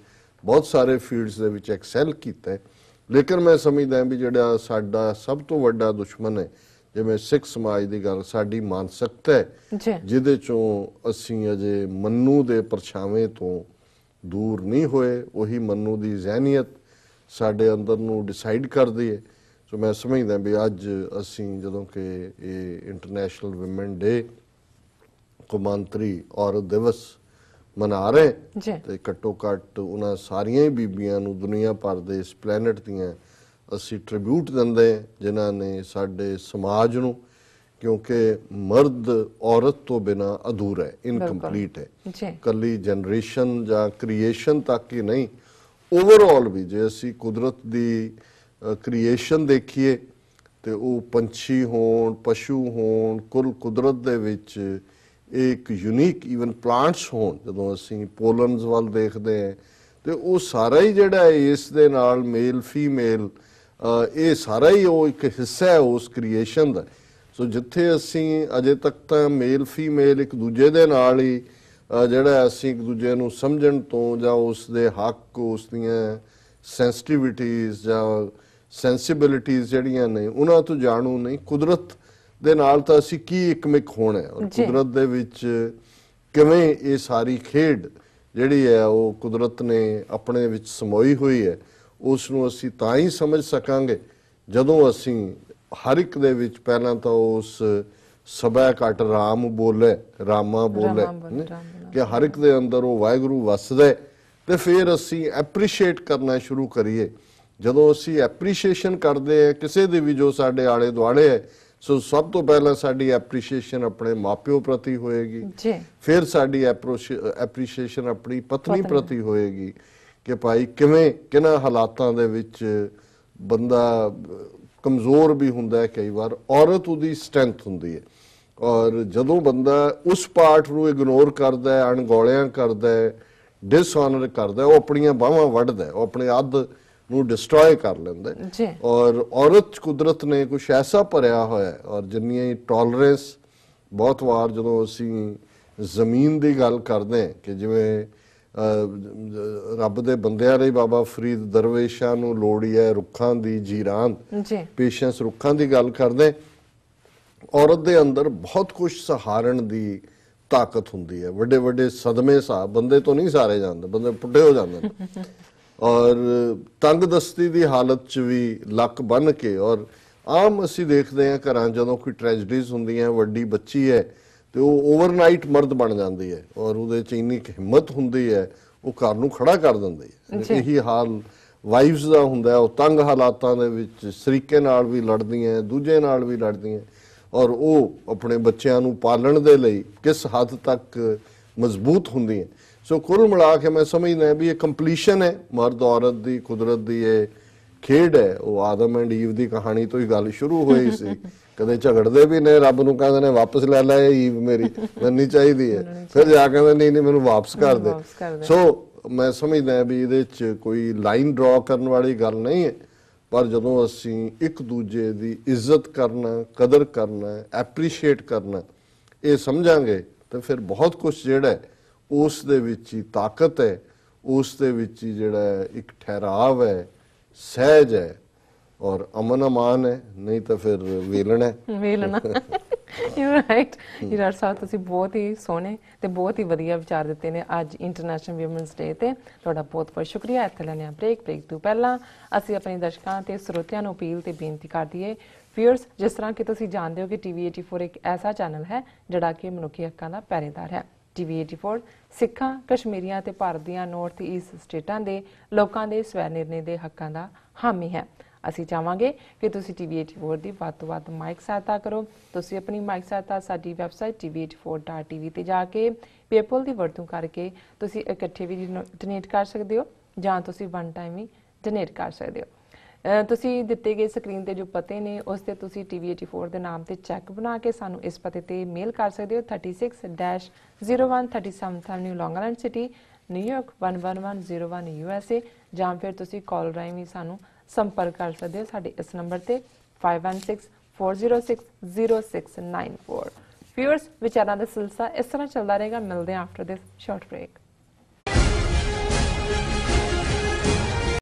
ਬਹੁਤ ਸਾਰੇ ਫੀਲਡਸ ਦੇ ਵਿੱਚ ਐਕਸੈਲ ਕੀਤਾ ਹੈ। ਲੇਕਿਨ ਮੈਂ ਸਮਝਦਾ ਵੀ ਜਿਹੜਾ ਸਾਡਾ ਸਭ ਤੋਂ ਵੱਡਾ ਦੁਸ਼ਮਣ ਹੈ, ਜਿਵੇਂ ਸਿੱਖ ਸਮਾਜ ਦੀ ਗੱਲ, ਸਾਡੀ ਮਾਨਸਿਕਤਾ ਹੈ ਜਿਹਦੇ ਚੋਂ ਅਸੀਂ ਅਜੇ ਮੰਨੂ ਦੇ ਪਰਛਾਵੇਂ ਤੋਂ ਦੂਰ ਨਹੀਂ ਹੋਏ। ਉਹੀ ਮੰਨੂ ਦੀ ਜ਼ਹਿਨੀਅਤ ਸਾਡੇ ਅੰਦਰ ਨੂੰ ਡਿਸਾਈਡ ਕਰਦੀ ਹੈ। ਸੋ ਮੈਂ ਸਮਝਦਾ ਵੀ ਅੱਜ ਅਸੀਂ ਜਦੋਂ ਕਿ ਇਹ ਇੰਟਰਨੈਸ਼ਨਲ ਵਿਮਨ ਡੇ, ਕੌਮਾਂਤਰੀ ਔਰਤ ਦਿਵਸ ਮਨਾ ਰਹੇ ਤੇ ਘੱਟੋ ਘੱਟ ਉਹਨਾਂ ਸਾਰੀਆਂ ਹੀ ਬੀਬੀਆਂ ਨੂੰ ਦੁਨੀਆ ਭਰ ਦੇ ਇਸ ਪਲੈਨਟ ਦੀਆਂ ਅਸੀਂ ਟ੍ਰਿਬਿਊਟ ਦਿੰਦੇ ਜਿਨ੍ਹਾਂ ਨੇ ਸਾਡੇ ਸਮਾਜ ਨੂੰ, ਕਿਉਂਕਿ ਮਰਦ ਔਰਤ ਤੋਂ ਬਿਨਾ ਅਧੂਰਾ ਹੈ, ਇਨਕੰਪਲੀਟ ਹੈ। ਕੱਲੀ ਜਨਰੇਸ਼ਨ ਜਾਂ ਕ੍ਰੀਏਸ਼ਨ ਤੱਕ ਹੀ ਨਹੀਂ, ਓਵਰਆਲ ਵੀ ਜੇ ਅਸੀਂ ਕੁਦਰਤ ਦੀ ਕ੍ਰੀਏਸ਼ਨ ਦੇਖੀਏ ਤੇ ਉਹ ਪੰਛੀ ਹੋਣ, ਪਸ਼ੂ ਹੋਣ, ਕੁੱਲ ਕੁਦਰਤ ਦੇ ਵਿੱਚ ਇੱਕ ਯੂਨੀਕ ਈਵਨ ਪਲਾਂਟਸ ਹੋਣ, ਜਦੋਂ ਅਸੀਂ ਪੋਲਨਸ ਵੱਲ ਦੇਖਦੇ ਹਾਂ ਤੇ ਉਹ ਸਾਰਾ ਹੀ ਜਿਹੜਾ ਇਸ ਦੇ ਨਾਲ ਮੇਲ ਫੀਮੇਲ ਇਹ ਸਾਰਾ ਹੀ ਉਹ ਇੱਕ ਹਿੱਸਾ ਹੈ ਉਸ ਕ੍ਰੀਏਸ਼ਨ ਦਾ। ਸੋ ਜਿੱਥੇ ਅਸੀਂ ਅਜੇ ਤੱਕ ਤਾਂ ਮੇਲ ਫੀਮੇਲ ਇੱਕ ਦੂਜੇ ਦੇ ਨਾਲ ਹੀ ਜਿਹੜਾ ਅਸੀਂ ਇੱਕ ਦੂਜੇ ਨੂੰ ਸਮਝਣ ਤੋਂ ਜਾਂ ਉਸ ਦੇ ਹੱਕ, ਉਸ ਦੀਆਂ ਸੈਂਸਿਟੀਵਿਟੀਜ਼ ਜਾਂ ਸੈਂਸਿਬਿਲਿਟੀਜ਼ ਜਿਹੜੀਆਂ ਨੇ ਉਹਨਾਂ ਤੋਂ ਜਾਣੂ ਨਹੀਂ। ਕੁਦਰਤ ਦੇ ਨਾਲ ਤਾਂ ਅਸੀਂ ਕੀ ਇੱਕਮਿਕ ਹੋਣਾ ਔਰ ਕੁਦਰਤ ਦੇ ਵਿੱਚ ਕਿਵੇਂ ਇਹ ਸਾਰੀ ਖੇਡ ਜਿਹੜੀ ਹੈ ਉਹ ਕੁਦਰਤ ਨੇ ਆਪਣੇ ਵਿੱਚ ਸਮੋਈ ਹੋਈ ਹੈ, ਉਸ ਨੂੰ ਅਸੀਂ ਤਾਂ ਹੀ ਸਮਝ ਸਕਾਂਗੇ ਜਦੋਂ ਅਸੀਂ ਹਰ ਇੱਕ ਦੇ ਵਿੱਚ ਪਹਿਲਾਂ ਤਾਂ ਉਸ ਸਭੈ ਘਟ ਰਾਮ ਬੋਲੇ, ਰਾਮਾ ਬੋਲੇ, ਕਿ ਹਰ ਇੱਕ ਦੇ ਅੰਦਰ ਉਹ ਵਾਹਿਗੁਰੂ ਵਸਦਾ, ਤੇ ਫਿਰ ਅਸੀਂ ਐਪਰੀਸ਼ੀਏਟ ਕਰਨਾ ਸ਼ੁਰੂ ਕਰੀਏ। ਜਦੋਂ ਅਸੀਂ ਐਪਰੀਸ਼ੀਏਸ਼ਨ ਕਰਦੇ ਹਾਂ ਕਿਸੇ ਦੀ ਵੀ ਜੋ ਸਾਡੇ ਆਲੇ ਦੁਆਲੇ ਹੈ, ਸੋ ਸਭ ਤੋਂ ਪਹਿਲਾਂ ਸਾਡੀ ਐਪਰੀਸ਼ੀਏਸ਼ਨ ਆਪਣੇ ਮਾਪਿਓ ਪ੍ਰਤੀ ਹੋਏਗੀ, ਫਿਰ ਸਾਡੀ ਐਪਰੀਸ਼ੀਏਸ਼ਨ ਆਪਣੀ ਪਤਨੀ ਪ੍ਰਤੀ ਹੋਏਗੀ ਕਿ ਭਾਈ ਕਿਵੇਂ ਕਿਹਨਾਂ ਹਾਲਾਤਾਂ ਦੇ ਵਿੱਚ ਬੰਦਾ ਕਮਜ਼ੋਰ ਵੀ ਹੁੰਦਾ ਹੈ, ਕਈ ਵਾਰ ਔਰਤ ਉਹਦੀ ਸਟਰੈਂਥ ਹੁੰਦੀ ਹੈ। ਔਰ ਜਦੋਂ ਬੰਦਾ ਉਸ ਪਾਰਟ ਨੂੰ ਇਗਨੋਰ ਕਰਦਾ ਹੈ, ਅਣਗੌਲਿਆਂ ਕਰਦਾ ਹੈ, ਡਿਸਆਨਰ ਕਰਦਾ, ਉਹ ਆਪਣੀਆਂ ਬਾਹਾਂ ਵੱਢਦਾ, ਉਹ ਆਪਣੇ ਅੱਧ ਨੂੰ ਡਿਸਟਰੋਏ ਕਰ ਲੈਂਦਾ। ਔਰ ਔਰਤ ਕੁਦਰਤ ਨੇ ਕੁਛ ਐਸਾ ਭਰਿਆ ਹੋਇਆ, ਔਰ ਜਿੰਨੀ ਟੋਲਰੈਂਸ, ਬਹੁਤ ਵਾਰ ਜਦੋਂ ਅਸੀਂ ਜ਼ਮੀਨ ਦੀ ਗੱਲ ਕਰਦੇ ਹਾਂ ਕਿ ਜਿਵੇਂ ਰੱਬ ਦੇ ਬੰਦਿਆਂ ਲਈ ਬਾਬਾ ਫਰੀਦ ਦਰਵੇਸ਼ਾਂ ਨੂੰ ਲੋੜੀ ਹੈ ਰੁੱਖਾਂ ਦੀ ਜੀਰਾਨ, ਪੇਸ਼ੈਂਸ ਰੁੱਖਾਂ ਦੀ ਗੱਲ ਕਰਦੇ, ਔਰਤ ਦੇ ਅੰਦਰ ਬਹੁਤ ਕੁਝ ਸਹਾਰਨ ਦੀ ਤਾਕਤ ਹੁੰਦੀ ਹੈ। ਵੱਡੇ ਵੱਡੇ ਸਦਮੇ ਬੰਦੇ ਤੋਂ ਨਹੀਂ ਸਾਰੇ ਜਾਂਦੇ, ਬੰਦੇ ਪੁੱਟੇ ਹੋ ਜਾਂਦੇ ਨੇ, ਔਰ ਤੰਗ ਦਸਤੀ ਦੀ ਹਾਲਤ 'ਚ ਵੀ ਲੱਕ ਬੰਨ ਕੇ। ਔਰ ਆਮ ਅਸੀਂ ਦੇਖਦੇ ਹਾਂ ਘਰਾਂ ਜਦੋਂ ਕੋਈ ਟ੍ਰੈਜਡੀਜ਼ ਹੁੰਦੀਆਂ, ਵੱਡੀ ਬੱਚੀ ਹੈ ਤੇ ਉਹ ਓਵਰਨਾਈਟ ਮਰਦ ਬਣ ਜਾਂਦੀ ਹੈ, ਔਰ ਉਹਦੇ 'ਚ ਇੰਨੀ ਹਿੰਮਤ ਹੁੰਦੀ ਹੈ, ਉਹ ਘਰ ਨੂੰ ਖੜਾ ਕਰ ਦਿੰਦੀ ਹੈ। ਇਹੀ ਹਾਲ ਵਾਈਫਸ ਦਾ ਹੁੰਦਾ ਹੈ, ਉਹ ਤੰਗ ਹਾਲਾਤਾਂ ਦੇ ਵਿੱਚ ਸਰੀਕੇ ਨਾਲ ਵੀ ਲੜਦੀਆਂ, ਦੂਜੇ ਨਾਲ ਵੀ ਲੜਦੀਆਂ, ਔਰ ਉਹ ਆਪਣੇ ਬੱਚਿਆਂ ਨੂੰ ਪਾਲਣ ਦੇ ਲਈ ਕਿਸ ਹੱਦ ਤੱਕ ਮਜ਼ਬੂਤ ਹੁੰਦੀਆਂ। ਸੋ ਕੁੱਲ ਮਿਲਾ ਕੇ ਮੈਂ ਸਮਝਦਾ ਵੀ ਇਹ ਕੰਪਲੀਸ਼ਨ ਹੈ ਮਰਦ ਔਰਤ ਦੀ, ਕੁਦਰਤ ਦੀ ਇਹ ਖੇਡ ਹੈ। ਉਹ ਆਦਮ ਐਂਡ ਈਵ ਦੀ ਕਹਾਣੀ ਤੋਂ ਹੀ ਗੱਲ ਸ਼ੁਰੂ ਹੋਈ ਸੀ। ਕਦੇ ਝਗੜਦੇ ਵੀ ਨੇ, ਰੱਬ ਨੂੰ ਕਹਿੰਦੇ ਨੇ ਵਾਪਸ ਲੈ ਲੈ ਈਵ ਮੇਰੀ, ਮੈਨੂੰ ਚਾਹੀਦੀ ਹੈ, ਫਿਰ ਜਾ ਕਹਿੰਦੇ ਨਹੀਂ ਮੈਨੂੰ ਵਾਪਸ ਕਰ ਦੇ। ਸੋ ਮੈਂ ਸਮਝਦਾ ਵੀ ਇਹਦੇ 'ਚ ਕੋਈ ਲਾਈਨ ਡਰਾ ਕਰਨ ਵਾਲੀ ਗੱਲ ਨਹੀਂ ਹੈ, ਪਰ ਜਦੋਂ ਅਸੀਂ ਇੱਕ ਦੂਜੇ ਦੀ ਇੱਜ਼ਤ ਕਰਨਾ, ਕਦਰ ਕਰਨਾ, ਐਪਰੀਸ਼ੀਏਟ ਕਰਨਾ ਇਹ ਸਮਝਾਂਗੇ ਤਾਂ ਫਿਰ ਬਹੁਤ ਕੁਝ ਜਿਹੜਾ ਉਸ ਦੇ ਵਿੱਚ ਹੀ ਤਾਕਤ ਹੈ, ਉਸ ਦੇ ਵਿੱਚ ਹੀ ਜਿਹੜਾ ਇੱਕ ਠਹਿਰਾਵ ਹੈ, ਸਹਿਜ ਹੈ ਔਰ ਅਮਨ ਅਮਾਨ ਹੈ। ਨਹੀਂ ਤਾਂ ਫਿਰ ਵੇਲਣਾ ਯੂ ਰਾਈਟ। ਹੀਰਾ ਸਾਹਿਬ ਤੁਸੀਂ ਬਹੁਤ ਹੀ ਸੋਹਣੇ ਤੇ ਬਹੁਤ ਹੀ ਵਧੀਆ ਵਿਚਾਰ ਦਿੱਤੇ ਨੇ ਅੱਜ ਇੰਟਰਨੈਸ਼ਨਲ ਵਿਮਨਸ ਡੇ ਤੇ। ਤੁਹਾਡਾ ਬਹੁਤ ਬਹੁਤ ਸ਼ੁਕਰੀਆ। ਇੱਥੇ ਲੈਣੇ ਆ ਬ੍ਰੇਕ ਤੋਂ ਪਹਿਲਾਂ ਅਸੀਂ ਆਪਣੇ ਦਰਸ਼ਕਾਂ ਤੇ ਸਰੋਤਿਆਂ ਨੂੰ ਅਪੀਲ ਤੇ ਬੇਨਤੀ ਕਰ ਦਈਏ। ਵਿਊਅਰਸ, ਜਿਸ ਤਰ੍ਹਾਂ ਕਿ ਤੁਸੀਂ ਜਾਣਦੇ ਹੋ ਕਿ TV 84 ਇੱਕ ਐਸਾ ਚੈਨਲ ਹੈ ਜਿਹੜਾ ਕਿ ਮਨੁੱਖੀ ਹੱਕਾਂ ਦਾ ਪਹਿਰੇਦਾਰ ਹੈ। TV 84 ਸਿੱਖਾਂ, ਕਸ਼ਮੀਰੀਆਂ ਤੇ ਭਾਰਤ ਦੀਆਂ ਨਾਰਥ ਈਸਟ ਸਟੇਟਾਂ ਦੇ ਲੋਕਾਂ ਦੇ ਸਵੈ ਨਿਰਣੇ ਦੇ ਹੱਕਾਂ ਦਾ ਹਾਮੀ ਹੈ। ਅਸੀਂ ਚਾਹਾਂਗੇ ਕਿ ਤੁਸੀਂ TV 84 ਦੀ ਵੱਧ ਤੋਂ ਵੱਧ ਮਾਈਕ ਸਹਾਇਤਾ ਕਰੋ। ਤੁਸੀਂ ਆਪਣੀ ਮਾਈਕ ਸਹਾਇਤਾ ਸਾਡੀ ਵੈਬਸਾਈਟ tv84.tv ਤੇ ਜਾ ਕੇ ਪੇਪਲ ਦੀ ਵਰਤੋਂ ਕਰਕੇ ਤੁਸੀਂ ਇਕੱਠੇ ਵੀ ਡੋਨੇਟ ਕਰ ਸਕਦੇ ਹੋ ਜਾਂ ਤੁਸੀਂ ਵਨ ਟਾਈਮ ਵੀ ਡੋਨੇਟ ਕਰ ਸਕਦੇ ਹੋ। ਤੁਸੀਂ ਦਿੱਤੇ ਗਏ ਸਕਰੀਨ ਤੇ ਜੋ ਪਤੇ ਨੇ ਉਸ ਤੇ ਤੁਸੀਂ TV 84 ਦੇ ਨਾਮ ਤੇ ਚੈੱਕ ਬਣਾ ਕੇ ਸਾਨੂੰ ਇਸ ਪਤੇ ਤੇ ਮੇਲ ਕਰ ਸਕਦੇ ਹੋ 36-01 37th Avenue, Long Island City, New York 11101 USA, ਜਾਂ ਫਿਰ ਤੁਸੀਂ ਕਾਲ ਰਾਹੀਂ ਵੀ ਸਾਨੂੰ ਸੰਪਰਕ ਕਰ ਸਕਦੇ ਹੋ ਸਾਡੇ ਇਸ ਨੰਬਰ ਤੇ 5164060694। ਵਿਊਅਰਸ, ਵਿਚਾਰਾਂ ਦਾ ਸਿਲਸਿਲਾ ਇਸ ਤਰ੍ਹਾਂ ਚੱਲਦਾ ਰਹੇਗਾ। ਮਿਲਦੇ ਹਾਂ ਆਫਟਰ ਦਿਸ ਸ਼ਾਰਟ ਬ੍ਰੇਕ।